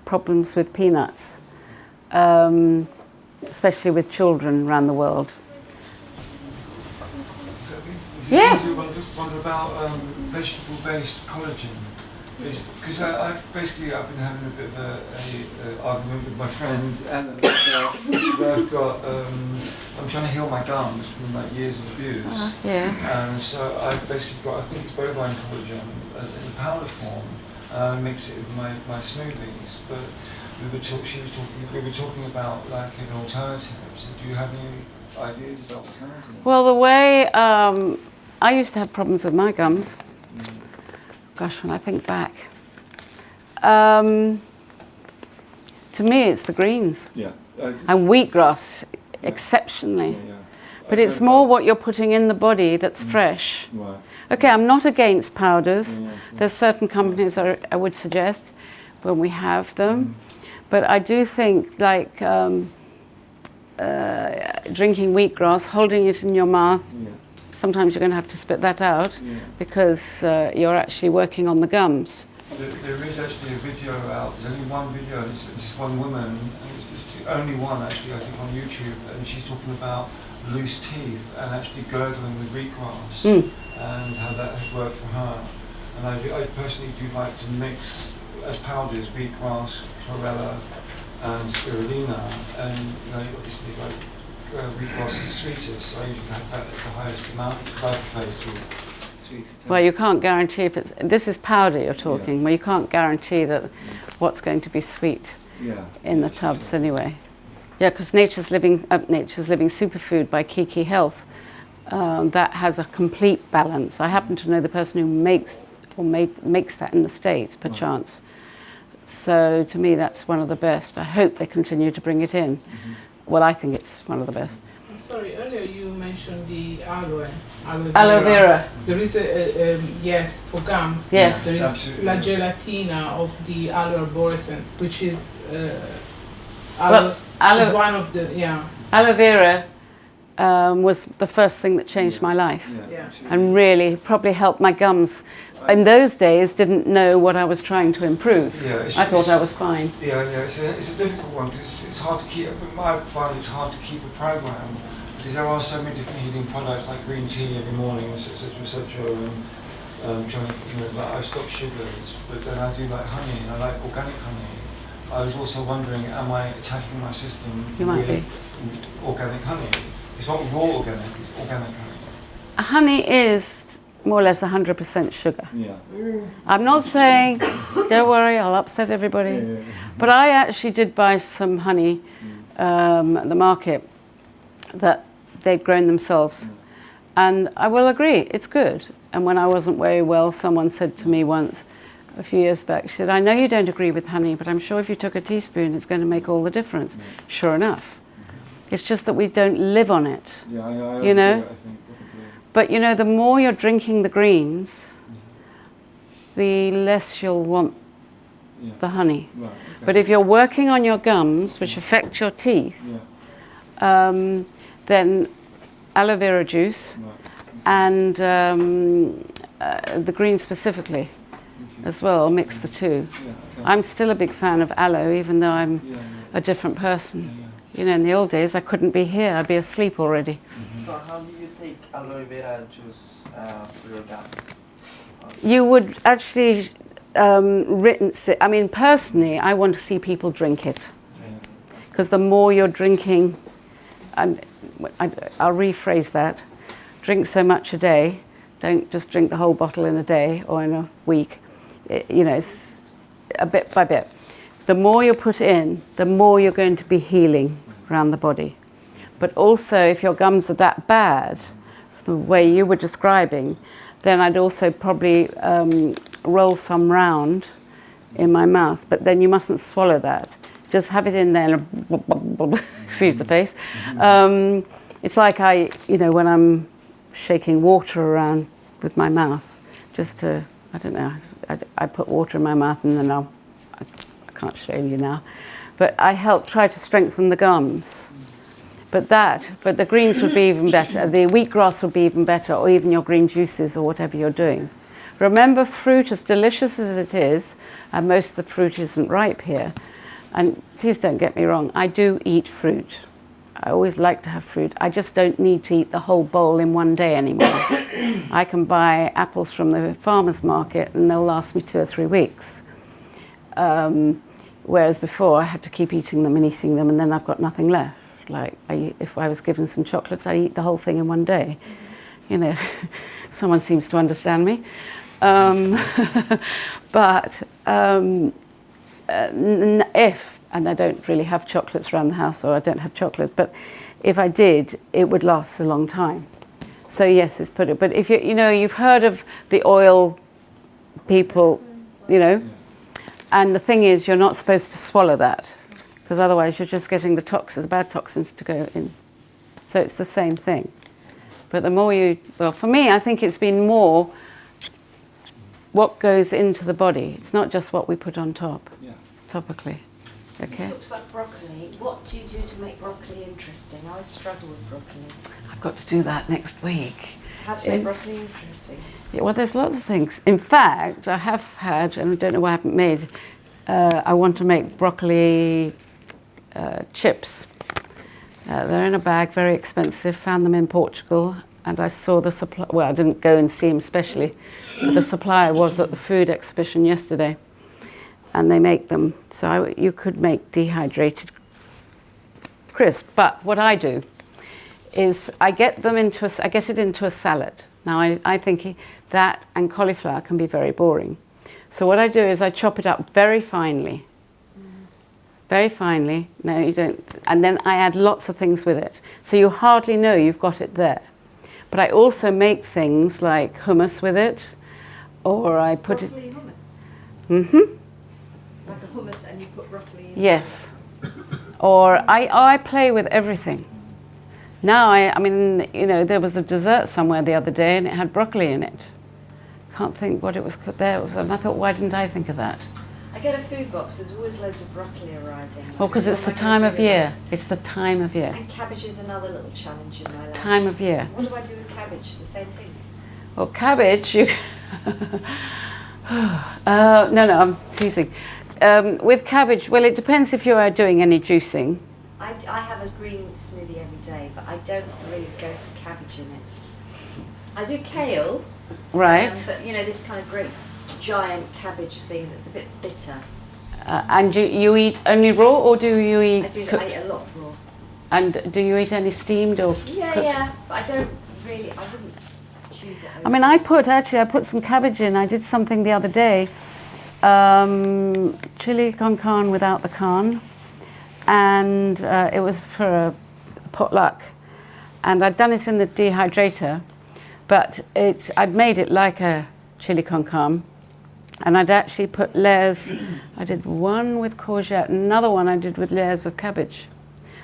problems with peanuts, especially with children around the world. Is it Yeah. easy to wonder about vegetable-based collagen? Because I've been having a bit of a argument with my friend, and I've got I'm trying to heal my gums from like years of abuse. Yes. And so I basically got, I think it's bovine collagen in powder form. Mix it with my smoothies, but we were talking about like an alternatives. Do you have any ideas about alternatives? Well, the way I used to have problems with my gums. Gosh, when I think back, to me it's the greens. Yeah. And wheatgrass, exceptionally. Yeah. But it's more what you're putting in the body that's fresh. Right. Okay, I'm not against powders. Yeah. There's certain companies I would suggest when we have them. But I do think like drinking wheatgrass, holding it in your mouth, sometimes you're going to have to spit that out because you're actually working on the gums. There is actually a video out. There's only one video. It's one woman, and it's just the only one actually, I think, on YouTube, and she's talking about loose teeth and actually gurgling with wheatgrass, and how that had worked for her. And I personally do like to mix as powders wheatgrass, chlorella, and spirulina, and obviously wheatgrass is sweetest, so I usually have that at the highest amount because I prefer sweet. Well, you can't guarantee if it's, this is powder you're talking, where you can't guarantee that what's going to be sweet in the tubs anyway. Yeah, because Nature's Living Superfood by Kiki Health, that has a complete balance. I happen to know the person who makes that in the States, perchance. So to me, that's one of the best. I hope they continue to bring it in. Well, I think it's one of the best. I'm sorry, earlier you mentioned the aloe vera. There is yes, for gums. Yes. There is Absolutely. la gelatina of the aloe arborescens, which is Well, is one of the, aloe vera was the first thing that changed my life, Yeah. and really probably helped my gums. In those days, didn't know what I was trying to improve. Yeah, I thought I was fine. Yeah, it's a difficult one because it's hard to keep. I find it's hard to keep a program because there are so many different healing products like green tea every morning, etc., and trying to, like I stopped sugars, but then I do like honey and I like organic honey. I was also wondering, am I attacking my system You might with be. organic honey? It's not raw organic; it's organic honey. Honey is more or less 100% sugar. Yeah. I'm not saying, don't worry, I'll upset everybody. But I actually did buy some honey at the market that they'd grown themselves. And I will agree, it's good. And when I wasn't very well, someone said to me once, a few years back, she said, I know you don't agree with honey, but I'm sure if you took a teaspoon, it's going to make all the difference. Sure enough. It's just that we don't live on it. Yeah, I You know? agree, I think. But you know, the more you're drinking the greens, the less you'll want the honey. Right, okay. But if you're working on your gums, which affect your teeth, then aloe vera juice and the green specifically as well, mix the two. I'm still a big fan of aloe, even though I'm a different person. You know, in the old days, I couldn't be here. I'd be asleep already. So how do you take aloe vera juice for your gums? You would actually I mean, personally, I want to see people drink it. Because the more you're drinking, I'll rephrase that, drink so much a day, don't just drink the whole bottle in a day or in a week. It's a bit by bit. The more you put in, the more you're going to be healing around the body. But also, if your gums are that bad, the way you were describing, then I'd also probably roll some round in my mouth. But then you mustn't swallow that. Just have it in there and excuse the face. It's like when I'm shaking water around with my mouth, just to, I don't know, I put water in my mouth and then I can't show you now, but I help try to strengthen the gums. But the greens would be even better. The wheatgrass would be even better, or even your green juices or whatever you're doing. Remember, fruit, as delicious as it is, and most of the fruit isn't ripe here. And please don't get me wrong, I do eat fruit. I always like to have fruit. I just don't need to eat the whole bowl in one day anymore. I can buy apples from the farmer's market and they'll last me 2 or 3 weeks. Whereas before I had to keep eating them and then I've got nothing left. Like if I was given some chocolates, I'd eat the whole thing in one day. You know, someone seems to understand me. But and I don't really have chocolates around the house, or I don't have chocolate, but if I did, it would last a long time. So yes, it's put it. But if you've heard of the oil people, and the thing is, you're not supposed to swallow that, because otherwise you're just getting the bad toxins to go in. So it's the same thing. But the more for me, I think it's been more what goes into the body. It's not just what we put on top, topically. Okay. You talked about broccoli. What do you do to make broccoli interesting? I struggle with broccoli. I've got to do that next week. How to make broccoli interesting? Yeah, well, there's lots of things. In fact, I have had, and I don't know why I haven't made, I want to make broccoli chips. They're in a bag, very expensive. Found them in Portugal, and I saw the supply. Well, I didn't go and see them specially, but the supplier was at the food exhibition yesterday, and they make them. So you could make dehydrated crisp. But what I do is I get it into a salad. Now I think that and cauliflower can be very boring. So what I do is I chop it up very finely. Very finely. No, you don't. And then I add lots of things with it. So you hardly know you've got it there. But I also make things like hummus with it, or I put Broccoli hummus? Mm-hmm. Like a hummus and you put broccoli in? Yes. Or I play with everything. Now, I mean, you know, there was a dessert somewhere the other day and it had broccoli in it. Can't think what it was there. And I thought, why didn't I think of that? I get a food box, there's always loads of broccoli arriving. Oh, because it's the time of year. It's the time of year. And cabbage is another little challenge in my life. Time of year. What do I do with cabbage? The same thing? Well, cabbage, you... no, I'm teasing. With cabbage, well, it depends if you are doing any juicing. I have a green smoothie every day, but I don't really go for cabbage in it. I do kale. Right. But, you know, this kind of great giant cabbage thing that's a bit bitter. And you eat only raw, or do you eat I eat a lot of raw. And do you eat any steamed or cooked? Yeah, but I don't really, I wouldn't choose it. I mean, I put some cabbage in. I did something the other day, chili con carne without the carne, and it was for a potluck, and I'd done it in the dehydrator, but I'd made it like a chili con carne, and I'd actually put layers. I did one with courgette, another one I did with layers of cabbage,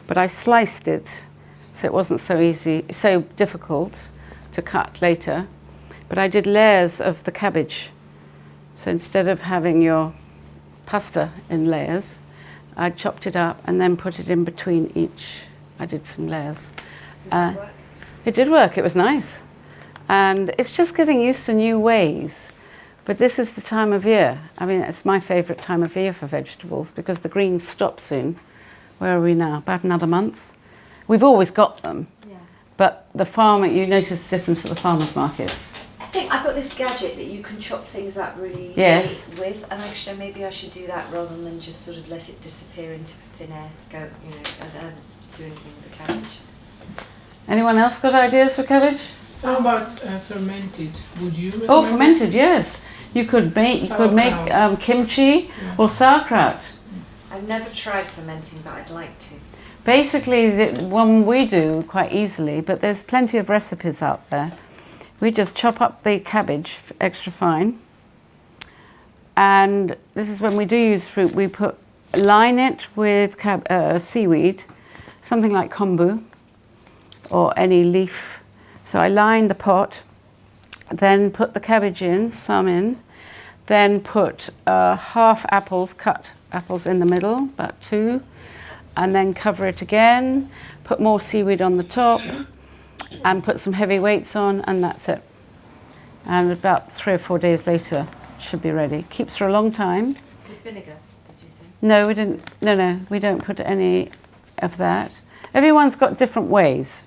but I sliced it so it wasn't so difficult to cut later, but I did layers of the cabbage. So instead of having your pasta in layers, I chopped it up and then put it in between each. I did some layers. Did it work? It did work, it was nice. And it's just getting used to new ways. But this is the time of year. I mean, it's my favourite time of year for vegetables because the greens stop soon. Where are we now? About another month. We've always got them. Yeah. But the farmer, you notice the difference at the farmers' markets. I think I've got this gadget that you can chop things up really easily Yes. with, and actually maybe I should do that rather than just sort of let it disappear into thin air. Go, you know, and do anything with the cabbage. Anyone else got ideas for cabbage? How about fermented? Would you recommend Oh, it? fermented, yes. You could make kimchi or sauerkraut. I've never tried fermenting, but I'd like to. Basically, the one we do quite easily, but there's plenty of recipes out there. We just chop up the cabbage extra fine, and this is when we do use fruit. We line it with seaweed, something like kombu or any leaf. So I line the pot, then put the cabbage in, some in, then put half apples, cut apples in the middle, about 2, and then cover it again, put more seaweed on the top, and put some heavy weights on, and that's it. And about 3 or 4 days later, it should be ready. Keeps for a long time. With vinegar, did you say? No, we didn't. No, we don't put any of that. Everyone's got different ways.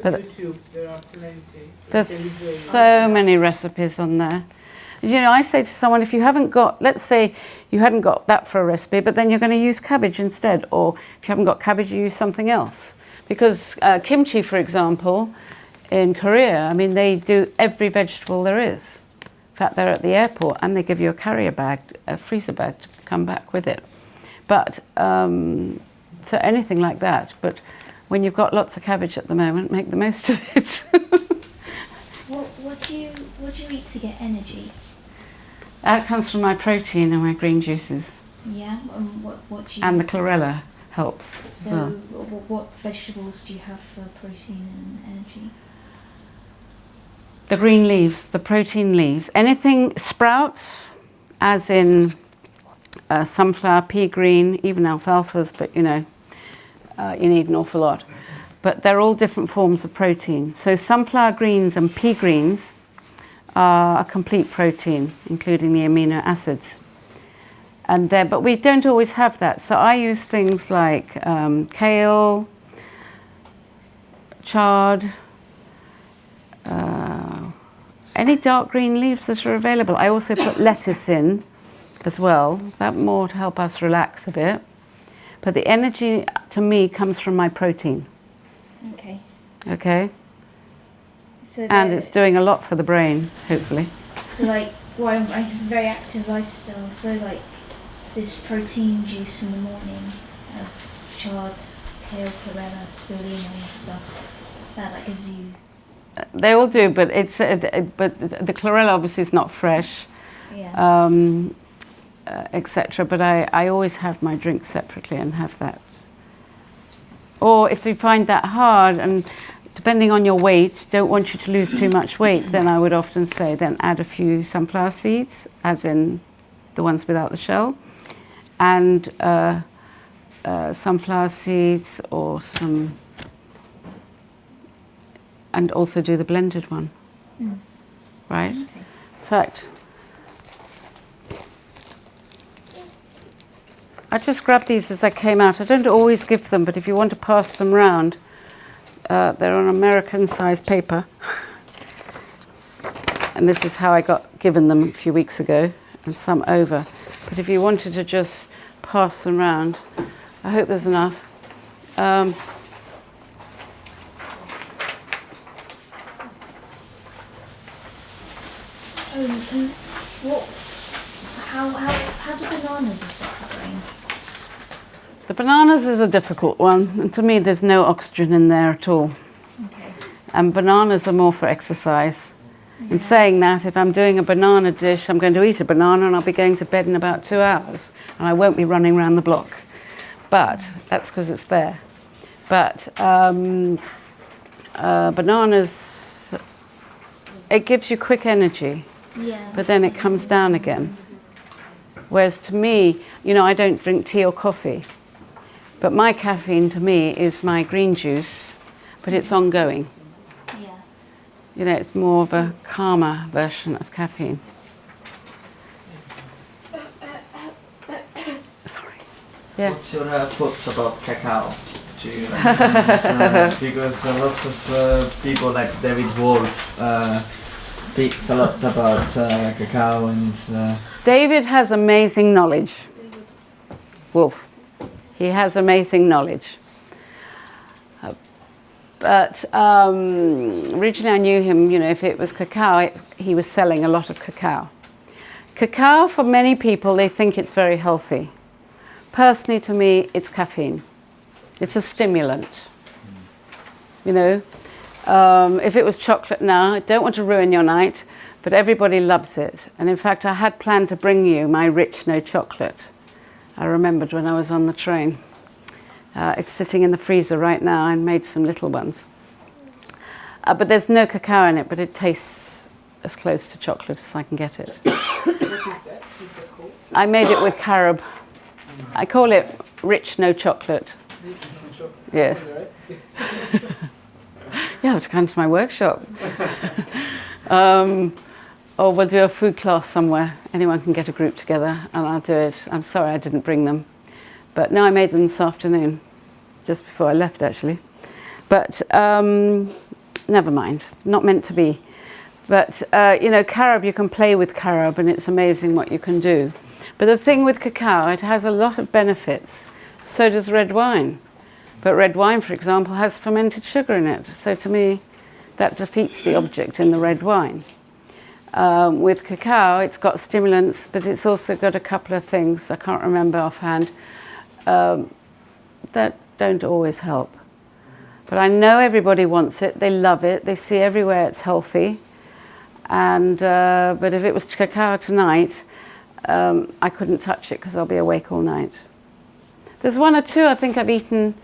But YouTube, there are plenty. there's so many recipes on there. You know, I say to someone, if you haven't got, let's say you hadn't got that for a recipe, but then you're going to use cabbage instead, or if you haven't got cabbage, you use something else. Because kimchi, for example, in Korea, I mean, they do every vegetable there is. In fact, they're at the airport and they give you a carrier bag, a freezer bag to come back with it. But, so anything like that. But when you've got lots of cabbage at the moment, make the most of it. What do you eat to get energy? That comes from my protein and my green juices. Yeah. What do you? And the chlorella helps. So, what vegetables do you have for protein and energy? The green leaves, the protein leaves. Anything sprouts, as in sunflower, pea green, even alfalfas, but you know, you need an awful lot. But they're all different forms of protein. So sunflower greens and pea greens are a complete protein, including the amino acids. But we don't always have that. So I use things like kale, chard, any dark green leaves that are available. I also put lettuce in as well, that more to help us relax a bit. But the energy to me comes from my protein. Okay. Okay? So And it's doing a lot for the brain, hopefully. So like, well, I have a very active lifestyle. So like, this protein juice in the morning, chards, kale, chlorella, spirulina and stuff. That gives you. They all do, but it's but the chlorella obviously is not fresh, Yeah. etc. But I always have my drink separately and have that. Or if you find that hard, and depending on your weight, don't want you to lose too much weight, then I would often say then add a few sunflower seeds, as in the ones without the shell, and sunflower seeds or some. And also do the blended one, right? Okay. In fact, I just grabbed these as I came out. I don't always give them, but if you want to pass them round, they're on American-sized paper. And this is how I got given them a few weeks ago, and some over. But if you wanted to just pass them round, I hope there's enough. How do bananas affect the brain? The bananas is a difficult one, and to me there's no oxygen in there at all. Okay. And bananas are more for exercise. In saying that, if I'm doing a banana dish, I'm going to eat a banana and I'll be going to bed in about 2 hours, and I won't be running around the block. But that's because it's there. But bananas, it gives you quick energy, Yeah. but then it comes down again. Whereas to me, you know, I don't drink tea or coffee, but my caffeine to me is my green juice, but it's ongoing. Yeah. You know, it's more of a calmer version of caffeine. Sorry. Yeah. What's your thoughts about cacao? Do you, because lots of people like David Wolf speaks a lot about cacao and. David has amazing knowledge. Wolf. He has amazing knowledge. But originally I knew him, you know, if it was cacao, he was selling a lot of cacao. Cacao, for many people, they think it's very healthy. Personally, to me, it's caffeine. It's a stimulant. You know, if it was chocolate now, I don't want to ruin your night, but everybody loves it. And in fact, I had planned to bring you my rich no chocolate. I remembered when I was on the train. It's sitting in the freezer right now. I made some little ones. But there's no cacao in it, but it tastes as close to chocolate as I can get it. What is that? Is that called? I made it with carob. I call it rich no chocolate. Yes. You have to come to my workshop. Or we'll do a food class somewhere. Anyone can get a group together and I'll do it. I'm sorry I didn't bring them. But no, I made them this afternoon, just before I left actually. But never mind, not meant to be. But you know, carob, you can play with carob and it's amazing what you can do. But the thing with cacao, it has a lot of benefits. So does red wine. But red wine, for example, has fermented sugar in it. So to me, that defeats the object in the red wine. With cacao, it's got stimulants, but it's also got a couple of things, I can't remember offhand, that don't always help. But I know everybody wants it, they love it, they see everywhere it's healthy. And but if it was cacao tonight, I couldn't touch it because I'll be awake all night. There's one or two I think I've eaten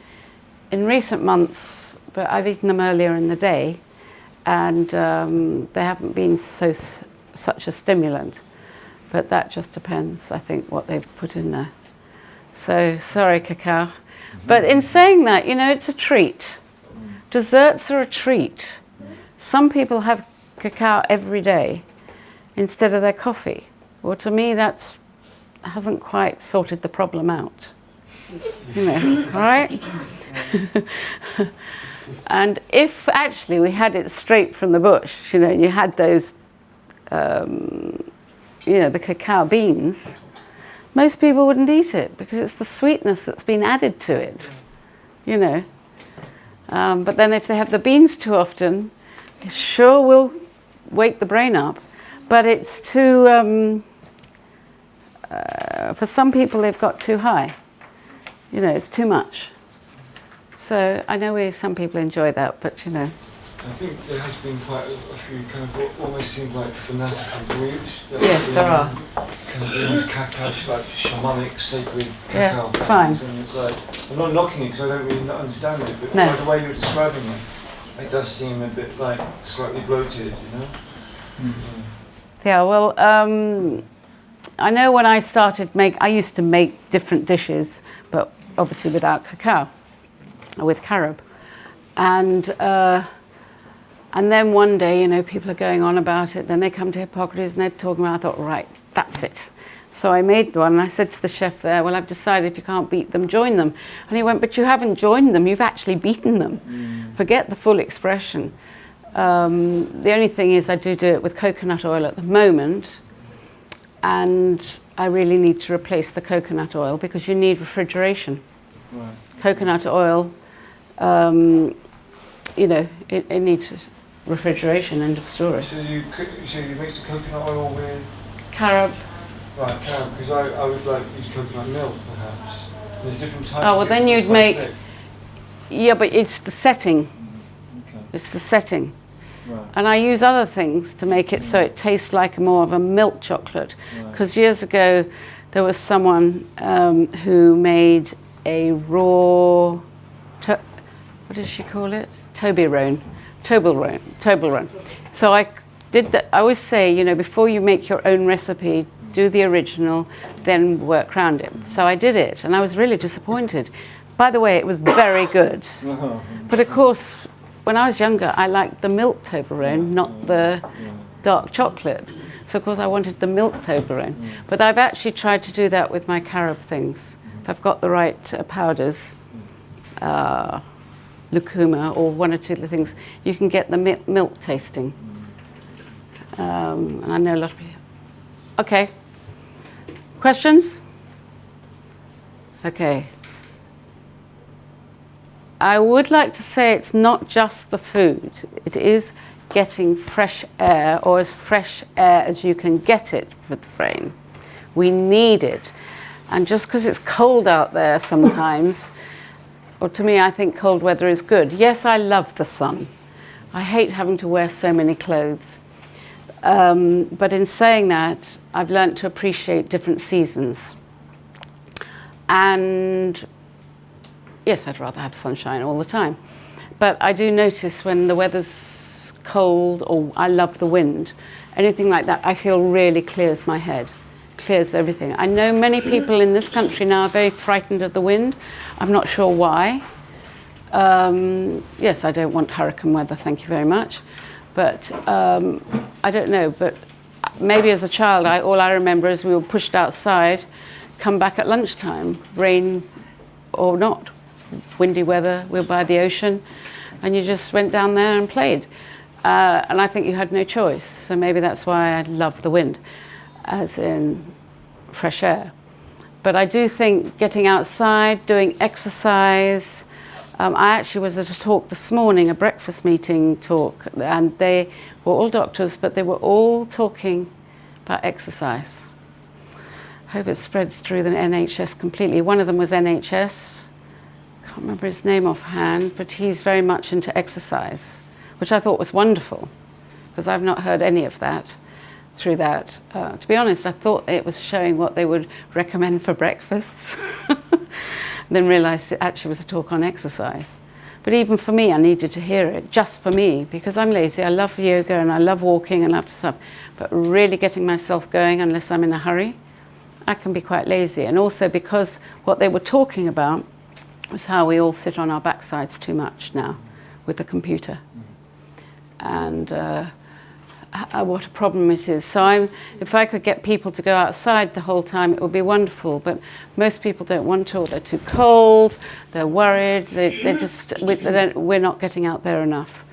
in recent months, but I've eaten them earlier in the day. And they haven't been such a stimulant, but that just depends, I think, what they've put in there. So, sorry, cacao. But in saying that, you know, it's a treat. Desserts are a treat. Some people have cacao every day instead of their coffee. Well, to me, that hasn't quite sorted the problem out. You know, right? And if actually we had it straight from the bush, you know, and you had those, you know, the cacao beans, most people wouldn't eat it because it's the sweetness that's been added to it, you know. But then if they have the beans too often, it sure will wake the brain up. But it's too, for some people they've got too high. You know, it's too much. So I know some people enjoy that, but you know. I think there has been quite a few kind of what almost seem like fanatical groups. That Yes, there are. Kind of doing these cacao, like shamanic, sacred Yeah, cacao things. fine. And it's like, I'm not knocking it because I don't really understand it, but No. by the way you're describing it, it does seem a bit like slightly bloated, you know? Yeah, well, I know when I started I used to make different dishes, but obviously without cacao, with carob. And then one day, you know, people are going on about it, then they come to Hippocrates and they're talking about, I thought, right, that's it. So I made one and I said to the chef there, well, I've decided if you can't beat them, join them. And he went, but you haven't joined them, you've actually beaten them. Forget the full expression. The only thing is I do it with coconut oil at the moment, and I really need to replace the coconut oil because you need refrigeration. Right. Coconut oil, you know, it needs refrigeration, end of story. So you mix the coconut oil with... Carob. Right, carob, because I would like use coconut milk perhaps. There's different types. Oh, well then you'd make... Thick. Yeah, but it's the setting. Okay. It's the setting. Right. And I use other things to make it so it tastes like more of a milk chocolate. Because years ago there was someone who made a raw, what did she call it? Toblerone. So I did that. I always say, you know, before you make your own recipe, do the original, then work around it. So I did it, and I was really disappointed. By the way, it was very good. But of course, when I was younger, I liked the milk Toblerone, not the dark chocolate. So of course I wanted the milk Toblerone. But I've actually tried to do that with my carob things. If I've got the right powders, lucuma or one or two of the things, you can get the milk tasting. And I know a lot of people. Okay. Questions? Okay. I would like to say it's not just the food. It is getting fresh air, or as fresh air as you can get it for the brain. We need it. And just because it's cold out there sometimes, or to me, I think cold weather is good. Yes, I love the sun. I hate having to wear so many clothes. But in saying that, I've learnt to appreciate different seasons. And yes, I'd rather have sunshine all the time. But I do notice when the weather's cold, or I love the wind, anything like that, I feel really clears my head, clears everything. I know many people in this country now are very frightened of the wind. I'm not sure why. Yes, I don't want hurricane weather, thank you very much. But I don't know, but maybe as a child, all I remember is we were pushed outside, come back at lunchtime, rain or not. Windy weather, we were by the ocean, and you just went down there and played. And I think you had no choice, so maybe that's why I love the wind, as in fresh air. But I do think getting outside, doing exercise. I actually was at a talk this morning, a breakfast meeting talk, and they were all doctors, but they were all talking about exercise. I hope it spreads through the NHS completely. One of them was NHS. Can't remember his name offhand, but he's very much into exercise, which I thought was wonderful, because I've not heard any of that through that. To be honest, I thought it was showing what they would recommend for breakfasts, then realised it actually was a talk on exercise. But even for me, I needed to hear it, just for me, because I'm lazy. I love yoga and I love walking and love stuff, but really getting myself going unless I'm in a hurry, I can be quite lazy. And also because what they were talking about was how we all sit on our backsides too much now with the computer. And what a problem it is. So if I could get people to go outside the whole time, it would be wonderful. But most people don't want to, or they're too cold, they're worried, we're not getting out there enough.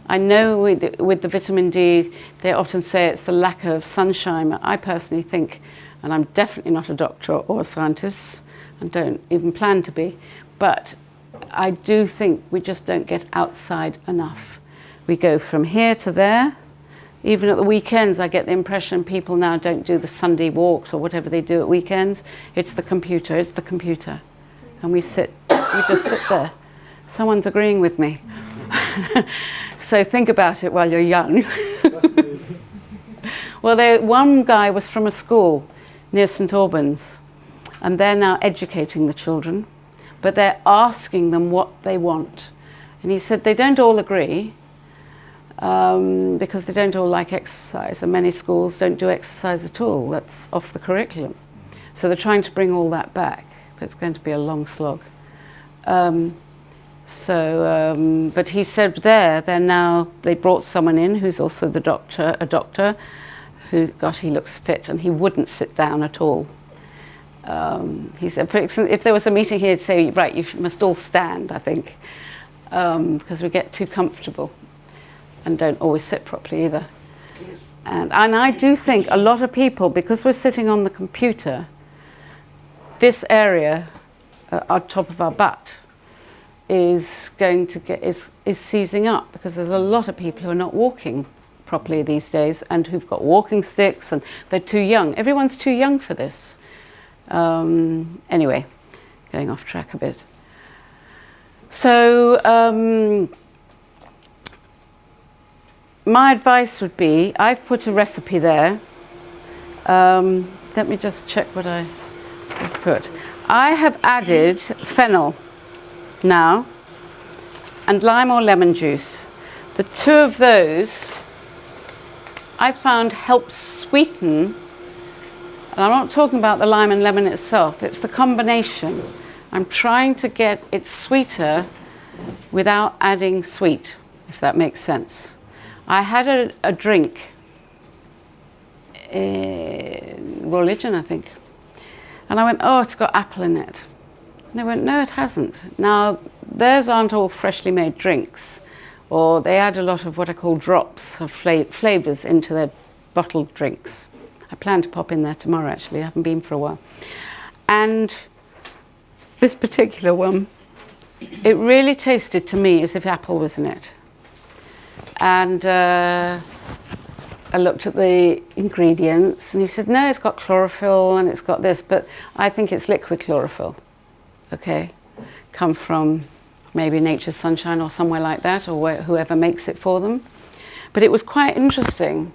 I know with the vitamin D, they often say it's the lack of sunshine. I personally think, and I'm definitely not a doctor or a scientist, and don't even plan to be, but I do think we just don't get outside enough. We go from here to there. Even at the weekends, I get the impression people now don't do the Sunday walks or whatever they do at weekends. It's the computer, And we just sit there. Someone's agreeing with me. So think about it while you're young. Well, one guy was from a school near St Albans, and they're now educating the children, but they're asking them what they want. And he said they don't all agree, because they don't all like exercise, and many schools don't do exercise at all. That's off the curriculum. So they're trying to bring all that back, but it's going to be a long slog. But he said they brought someone in who's also a doctor, who, gosh, he looks fit, and he wouldn't sit down at all. He said, for example, if there was a meeting here, he'd say, right, you must all stand, I think, because we get too comfortable and don't always sit properly either. And I do think a lot of people, because we're sitting on the computer, this area on top of our butt is going to is seizing up, because there's a lot of people who are not walking properly these days and who've got walking sticks, and they're too young. Everyone's too young for this. Anyway, going off track a bit. So my advice would be, I've put a recipe there. Let me just check what I've put. I have added fennel now and lime or lemon juice. The two of those I found help sweeten, and I'm not talking about the lime and lemon itself, it's the combination. I'm trying to get it sweeter without adding sweet, if that makes sense. I had a drink, Religion, I think, and I went, oh, it's got apple in it. And they went, no, it hasn't. Now, theirs aren't all freshly made drinks, or they add a lot of what I call drops of flavours into their bottled drinks. I plan to pop in there tomorrow, actually. I haven't been for a while. And this particular one, it really tasted to me as if apple was in it. And I looked at the ingredients, and he said, no, it's got chlorophyll and it's got this, but I think it's liquid chlorophyll, okay? Come from maybe Nature's Sunshine or somewhere like that, or whoever makes it for them. But it was quite interesting.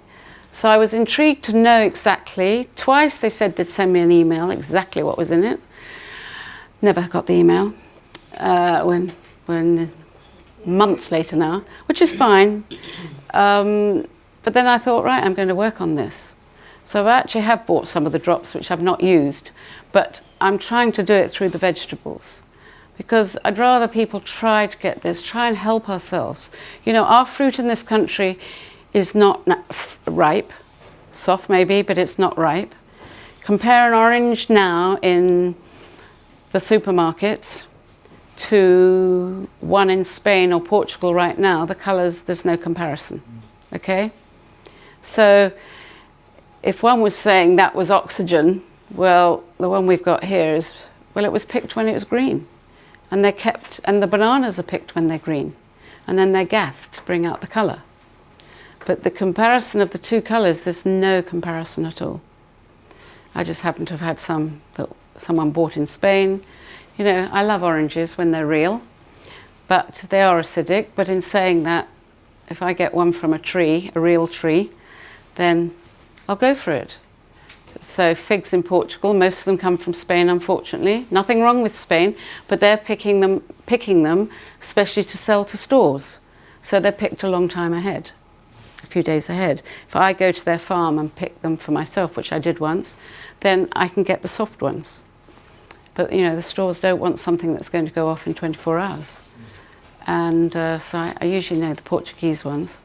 So I was intrigued to know exactly. Twice they said they'd send me an email, exactly what was in it. Never got the email, when months later now, which is fine. But then I thought, right, I'm going to work on this. So I actually have bought some of the drops, which I've not used, but I'm trying to do it through the vegetables, because I'd rather people try to get this, try and help ourselves. You know, our fruit in this country is not ripe, soft maybe, but it's not ripe. Compare an orange now in the supermarkets to one in Spain or Portugal right now, the colours, there's no comparison, okay? So if one was saying that was oxygen, well, the one we've got here is, well, it was picked when it was green. And they're kept, and the bananas are picked when they're green. And then they're gassed to bring out the colour. But the comparison of the two colours, there's no comparison at all. I just happen to have had some that someone bought in Spain. You know, I love oranges when they're real, but they are acidic. But in saying that, if I get one from a tree, a real tree, then I'll go for it. So figs in Portugal, most of them come from Spain, unfortunately. Nothing wrong with Spain, but they're picking them, especially to sell to stores. So they're picked a long time ahead, a few days ahead. If I go to their farm and pick them for myself, which I did once, then I can get the soft ones. But you know, the stores don't want something that's going to go off in 24 hours. And so I usually know the Portuguese ones.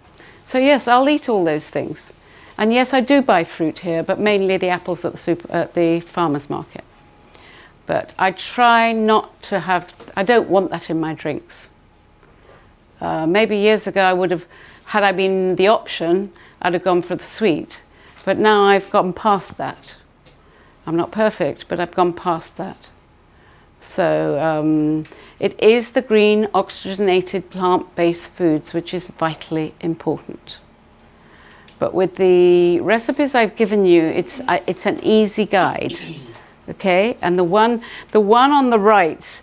So yes, I'll eat all those things. And yes, I do buy fruit here, but mainly the apples at the farmer's market. But I try not to have, I don't want that in my drinks. Maybe years ago I would have, had I been the option, I'd have gone for the sweet. But now I've gone past that. I'm not perfect, but I've gone past that. So it is the green oxygenated plant-based foods which is vitally important. But with the recipes I've given you, it's an easy guide, okay? And the one on the right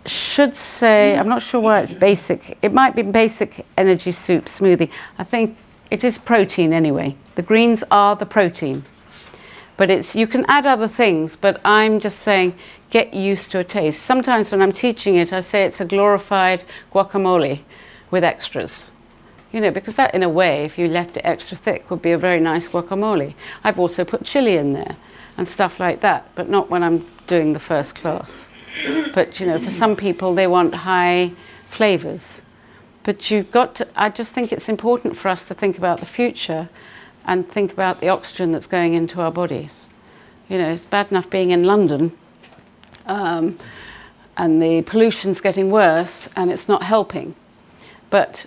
should say, I'm not sure why it's basic. It might be basic energy soup smoothie. I think it is protein anyway. The greens are the protein. But you can add other things, but I'm just saying get used to a taste. Sometimes when I'm teaching it, I say it's a glorified guacamole with extras. You know, because that, in a way, if you left it extra thick, would be a very nice guacamole. I've also put chili in there and stuff like that, but not when I'm doing the first class. But, you know, for some people, they want high flavours. But you've got to, I just think it's important for us to think about the future and think about the oxygen that's going into our bodies. You know, it's bad enough being in London, and the pollution's getting worse, and it's not helping. But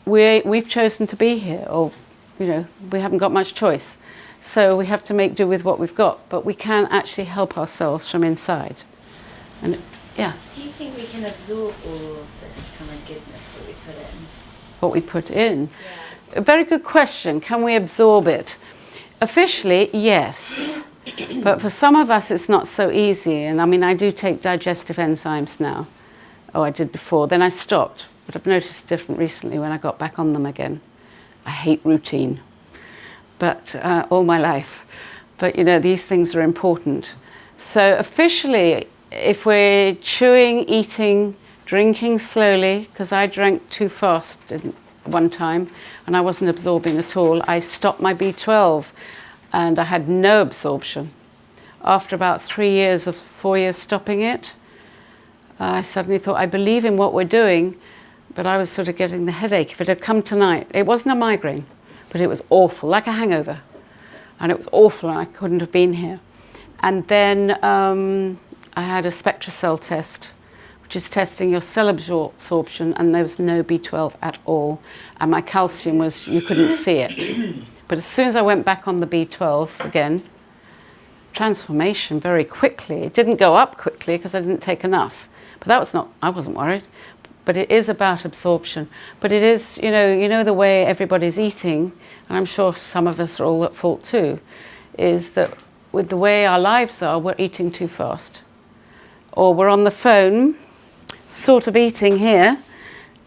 we've chosen to be here, or, you know, we haven't got much choice. So we have to make do with what we've got, but we can actually help ourselves from inside. And yeah. Do you think we can absorb all of this kind of goodness that we put in? What we put in? Yeah. A very good question. Can we absorb it? Officially, yes. But for some of us, it's not so easy. And I mean, I do take digestive enzymes now. Oh, I did before. Then I stopped. But I've noticed different recently when I got back on them again. I hate routine, but all my life. But you know, these things are important. So officially, if we're chewing, eating, drinking slowly, because I drank too fast at one time and I wasn't absorbing at all, I stopped my B12 and I had no absorption. After about 4 years stopping it, I suddenly thought, I believe in what we're doing, but I was sort of getting the headache. If it had come tonight, it wasn't a migraine, but it was awful, like a hangover. And it was awful, and I couldn't have been here. And then I had a SpectraCell test, which is testing your cell absorption, and there was no B12 at all. And my calcium was, you couldn't see it. But as soon as I went back on the B12 again, transformation very quickly. It didn't go up quickly because I didn't take enough. But that was not, I wasn't worried. But it is about absorption. But it is, you know the way everybody's eating, and I'm sure some of us are all at fault too, is that with the way our lives are, we're eating too fast. Or we're on the phone, sort of eating here,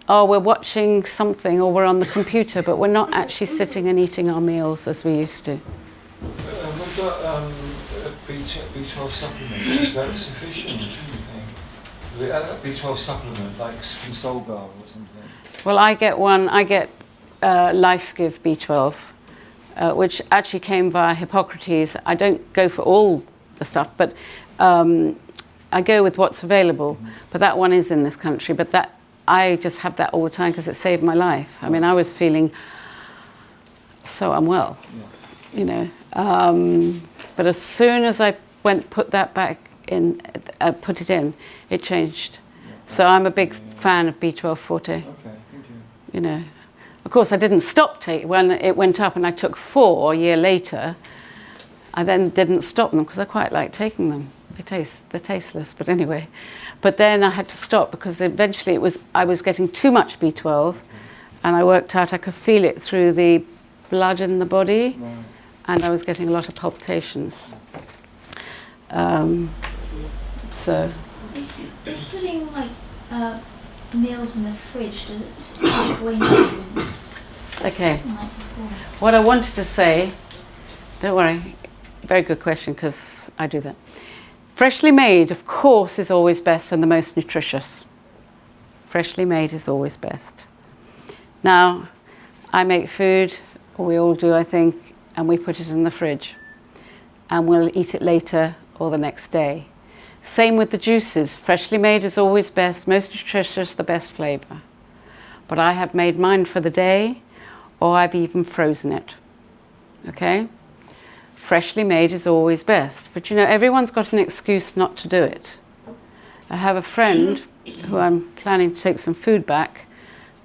or we're watching something, or we're on the computer, but we're not actually sitting and eating our meals as we used to. We've got a B12 supplement. Is that sufficient, do you think? A B12 supplement, like from Solgar or something? Well, I get one, Life Give B12, which actually came via Hippocrates. I don't go for all the stuff, but I go with what's available. But that one is in this country, but that I just have that all the time because it saved my life. I mean, I was feeling so unwell, you know. But as soon as I put that back in, put it in, it changed. So I'm a big fan of B12 Forte. Okay, thank you. You know, of course I didn't stop taking when it went up, and I took 4 a year later. I then didn't stop them because I quite like taking them. They're tasteless, but anyway. But then I had to stop because eventually I was getting too much B12, and I worked out I could feel it through the blood in the body, and I was getting a lot of palpitations. So. Is putting like meals in the fridge, does it take away nutrients? Okay. Like before? What I wanted to say, don't worry, very good question because I do that. Freshly made, of course, is always best and the most nutritious. Freshly made is always best. Now, I make food, or we all do, I think, and we put it in the fridge. And we'll eat it later or the next day. Same with the juices. Freshly made is always best, most nutritious, the best flavour. but I have made mine for the day, or I've even frozen it. Okay? Freshly made is always best, but you know, everyone's got an excuse not to do it. I have a friend who I'm planning to take some food back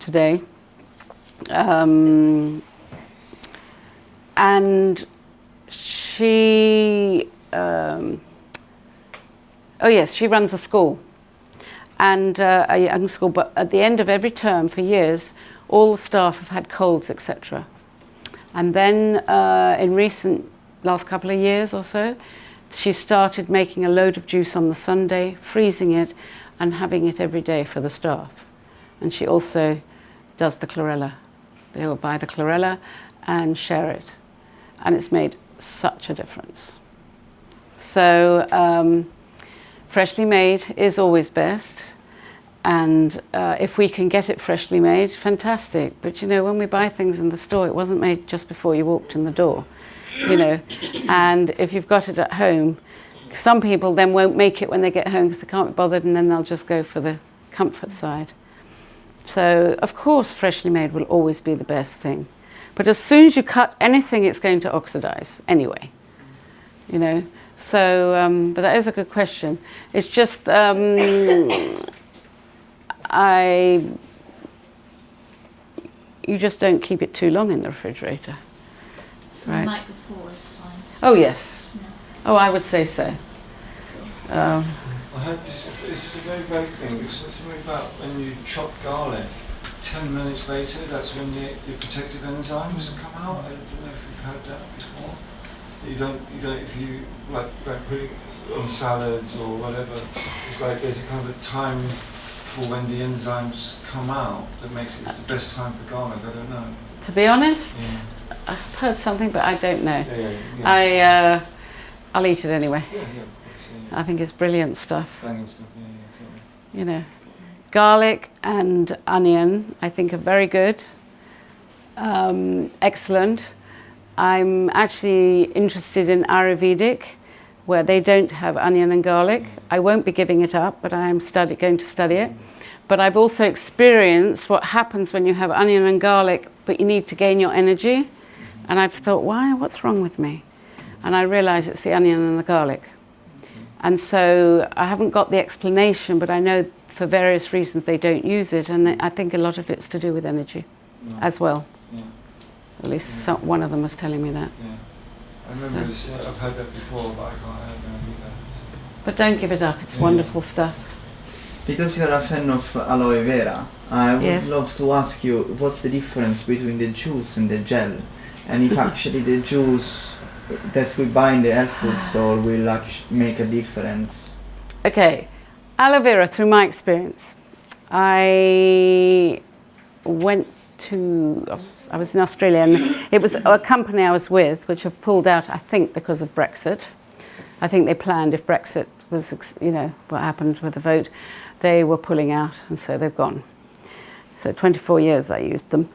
today, and she, oh yes, she runs a school, and a young school, but at the end of every term for years, all the staff have had colds, etc. And then in last couple of years or so, she started making a load of juice on the Sunday, freezing it, and having it every day for the staff. And she also does the chlorella. They will buy the chlorella and share it. And it's made such a difference. So freshly made is always best. And if we can get it freshly made, fantastic. But you know, when we buy things in the store, it wasn't made just before you walked in the door. You know, and if you've got it at home, some people then won't make it when they get home because they can't be bothered, and then they'll just go for the comfort side. So of course freshly made will always be the best thing, but as soon as you cut anything, it's going to oxidize anyway, you know. So but that is a good question. It's just you just don't keep it too long in the refrigerator. So Right. the night before is fine. Oh yes. No. Oh, I would say so. I heard this is a very vague thing. It's something about when you chop garlic, 10 minutes later, that's when the protective enzymes come out. I don't know if you've heard that before. You don't, if you like put it on salads or whatever, it's like there's a kind of a time for when the enzymes come out that makes it the best time for garlic. I don't know. To be honest, Yeah. I've heard something, but I don't know. Yeah. I'll eat it anyway. Yeah, of course, yeah. I think it's brilliant stuff. Banging stuff, yeah. You know, garlic and onion, I think are very good. Excellent. I'm actually interested in Ayurvedic, where they don't have onion and garlic. I won't be giving it up, but I am going to study it. But I've also experienced what happens when you have onion and garlic, but you need to gain your energy. And I've thought, what's wrong with me? And I realize it's the onion and the garlic. And so I haven't got the explanation, but I know for various reasons they don't use it. And I think a lot of it's to do with energy as well. Yeah. At least one of them was telling me that. Yeah. I remember I've heard that before, but I can't read that. But don't give it up, it's Yeah. wonderful stuff. Because you're a fan of aloe vera, I would Yes. love to ask you what's the difference between the juice and the gel, and if actually the juice that we buy in the health food store will make a difference. Okay, aloe vera, through my experience, I was in Australia, and it was a company I was with, which have pulled out, I think, because of Brexit. I think they planned if Brexit was, you know, what happened with the vote, they were pulling out, and so they've gone. So 24 years I used them.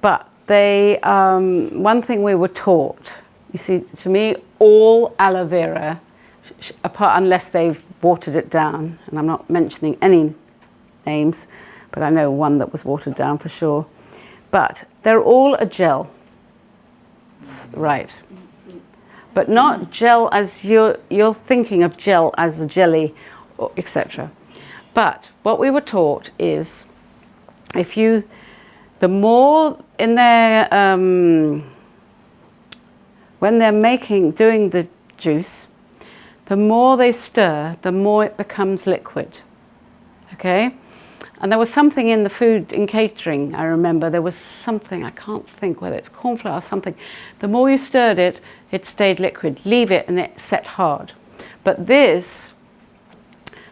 But they, one thing we were taught, you see, to me, all aloe vera, unless they've watered it down, and I'm not mentioning any names, but I know one that was watered down for sure, but they're all a gel, right? But not gel as you're thinking of gel as a jelly, etc. But what we were taught is, the more in their, when they're doing the juice, the more they stir, the more it becomes liquid, okay? And there was something in the food, in catering, I remember, there was something, I can't think whether it's corn flour or something. The more you stirred it, it stayed liquid. Leave it and it set hard. But this,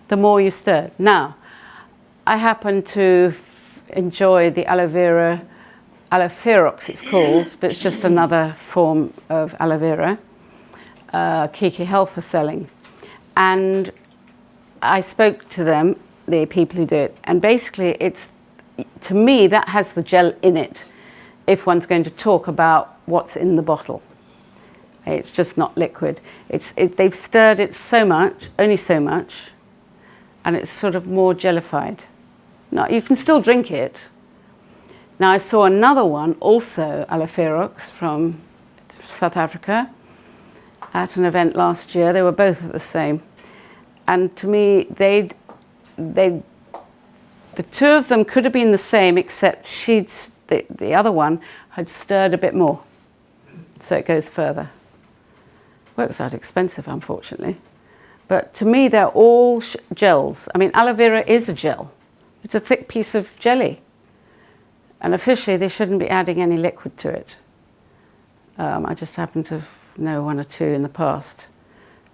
the more you stirred. Now, I happen to enjoy the aloe vera, aloe ferox it's called, but it's just another form of aloe vera. Kiki Health are selling. And I spoke to them, the people who do it, and basically it's, to me, that has the gel in it if one's going to talk about what's in the bottle. It's just not liquid. They've stirred it so much, only so much, and it's sort of more jellified. Now, you can still drink it, Now I saw another one, also Aloe from South Africa, at an event last year. They were both the same. And to me, the two of them could have been the same, except the other one had stirred a bit more. So it goes further. Works out expensive, unfortunately. But to me, they're all gels. I mean, aloe vera is a gel. It's a thick piece of jelly. And officially, they shouldn't be adding any liquid to it. I just happen to know one or two in the past.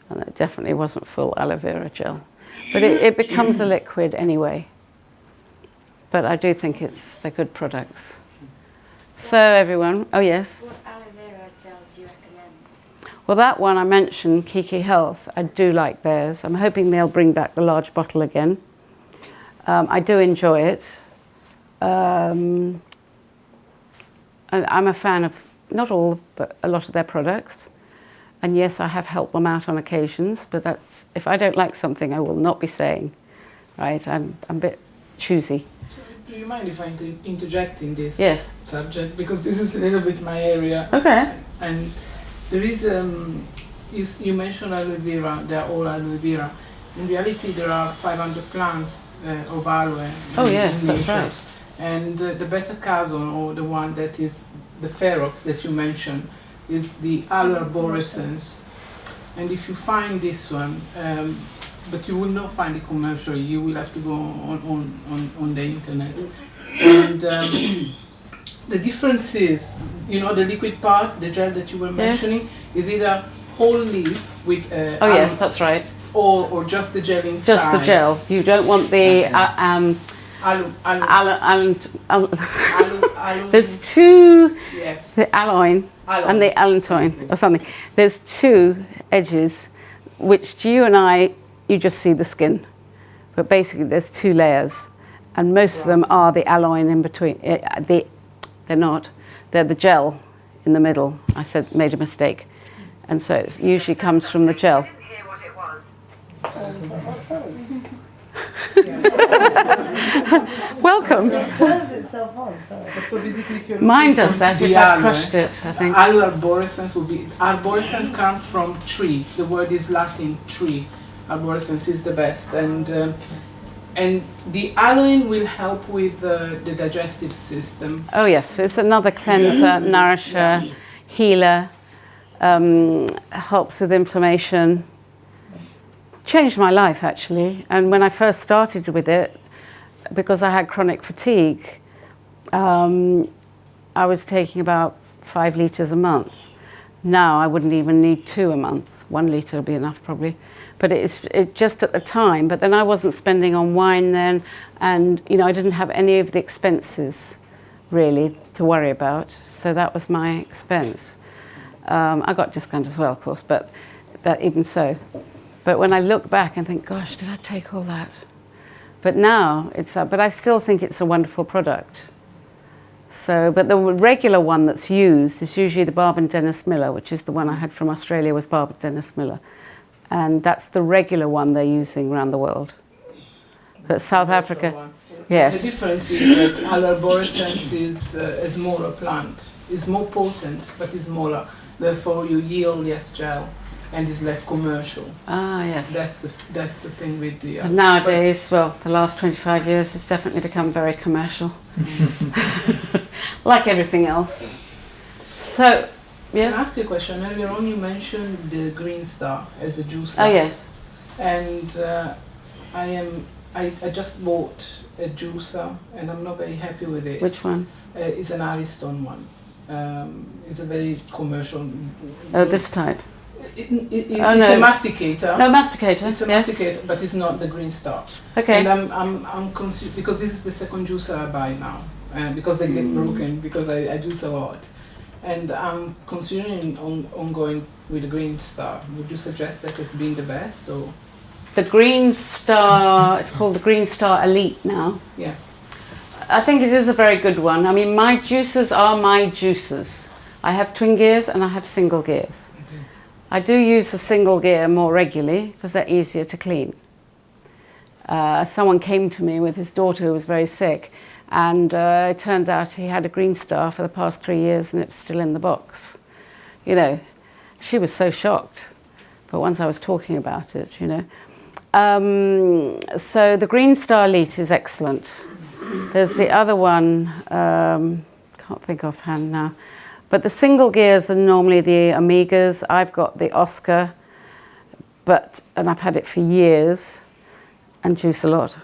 And it definitely wasn't full aloe vera gel. But it becomes a liquid anyway. But I do think they're good products. So everyone, oh yes? What aloe vera gel do you recommend? Well, that one I mentioned, Kiki Health, I do like theirs. I'm hoping they'll bring back the large bottle again. I do enjoy it. I'm a fan of, not all, but a lot of their products. And yes, I have helped them out on occasions, but that's, if I don't like something, I will not be saying, right? I'm a bit choosy. So do you mind if I interject in this Yes. subject? Because this is a little bit my area. Okay. And there is, you mentioned aloe vera, they're all aloe vera. In reality, there are 500 plants of aloe. Oh yes, that's nature. right. And the beta-casone, or the one that is the ferox that you mentioned, is the aloe arborescens. And if you find this one, but you will not find it commercially, you will have to go on the internet. And the difference is, you know, the liquid part, the gel that you were mentioning, is either whole leaf with Oh yes, that's right. or just the gel inside. Just the gel. You don't want the there's two, yes. the aloin and the allantoin or something. There's two edges, which to you and I, you just see the skin. But basically there's two layers. And most of them are the aloin in between. They're not. They're the gel in the middle. I made a mistake. And so it usually comes from the gel. Welcome. It turns itself on, sorry. So basically, if you're Mine does that the if I've aloe, crushed it, I think. Aloe arborescens will be, arborescens come from tree. The word is Latin, tree. Arborescens is the best. And the aloin will help with the digestive system. Oh yes, it's another cleanser, nourisher, healer, helps with inflammation. Changed my life actually. And when I first started with it, because I had chronic fatigue, I was taking about 5 litres a month. Now I wouldn't even need 2 a month. 1 litre would be enough probably. But it just at the time, but then I wasn't spending on wine then, and you know, I didn't have any of the expenses really to worry about, so that was my expense. I got discount as well, of course, but that even so. But when I look back and think, gosh, did I take all that? But now but I still think it's a wonderful product. So, but the regular one that's used is usually the Barb and Dennis Miller, which is the one I had from Australia, was Barb and Dennis Miller. And that's the regular one they're using around the world. But South Africa, yes. The difference is that aloe arborescens is a smaller plant. It's more potent, but it's smaller. Therefore, you yield less gel, and is less commercial. Ah, yes. That's the thing with the. And nowadays, well, the last 25 years has definitely become very commercial, like everything else. So. Yes. Can I ask you a question? Earlier on you mentioned the Green Star as a juicer. Oh yes. And I just bought a juicer and I'm not very happy with it. Which one? It's an Ariston one. It's a very commercial. Oh, this type. It's a masticator. No, masticator. It's a masticator, but it's not the Green Star. Okay. And I'm confused because this is the second juicer I buy now, because they get broken because I juice a lot. And I'm considering on going with the Green Star. Would you suggest that as being the best, or? The Green Star, it's called the Green Star Elite now. Yeah. I think it is a very good one. I mean, my juicers are my juicers. I have twin gears and I have single gears. Okay. I do use the single gear more regularly because they're easier to clean. Someone came to me with his daughter who was very sick, And it turned out he had a Green Star for the past 3 years and it's still in the box. You know, she was so shocked. But once I was talking about it, you know. So the Green Star Elite is excellent. There's the other one, can't think offhand now. But the single gears are normally the Omegas. I've got the Oscar, and I've had it for years and juice a lot.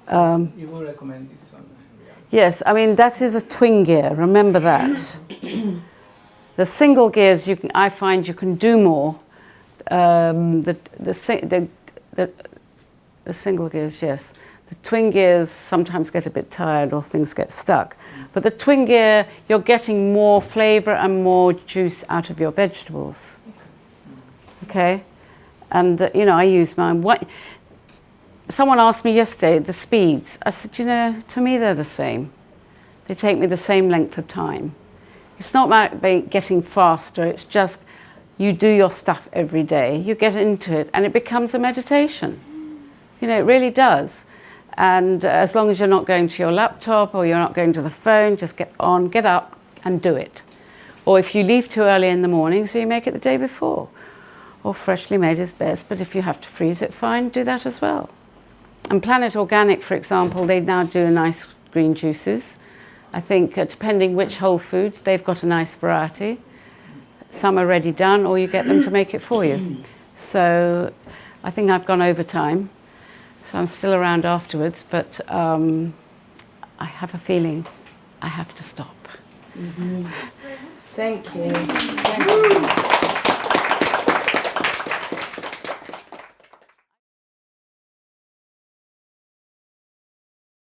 You will recommend this one? Yes, I mean, that is a twin gear, remember that. The single gears, I find you can do more. The single gears, yes. The twin gears sometimes get a bit tired or things get stuck. But the twin gear, you're getting more flavour and more juice out of your vegetables. Okay? And, you know, I use mine. Someone asked me yesterday, the speeds. I said, you know, to me they're the same. They take me the same length of time. It's not about getting faster, it's just you do your stuff every day, you get into it, and it becomes a meditation. You know, it really does. And as long as you're not going to your laptop or you're not going to the phone, just get up and do it. Or if you leave too early in the morning, so you make it the day before. Or freshly made is best, but if you have to freeze it, fine, do that as well. And Planet Organic, for example, they now do nice green juices. I think depending which Whole Foods, they've got a nice variety. Some are ready done, or you get them to make it for you. So I think I've gone over time. So I'm still around afterwards, but I have a feeling I have to stop. Thank you. Thank you.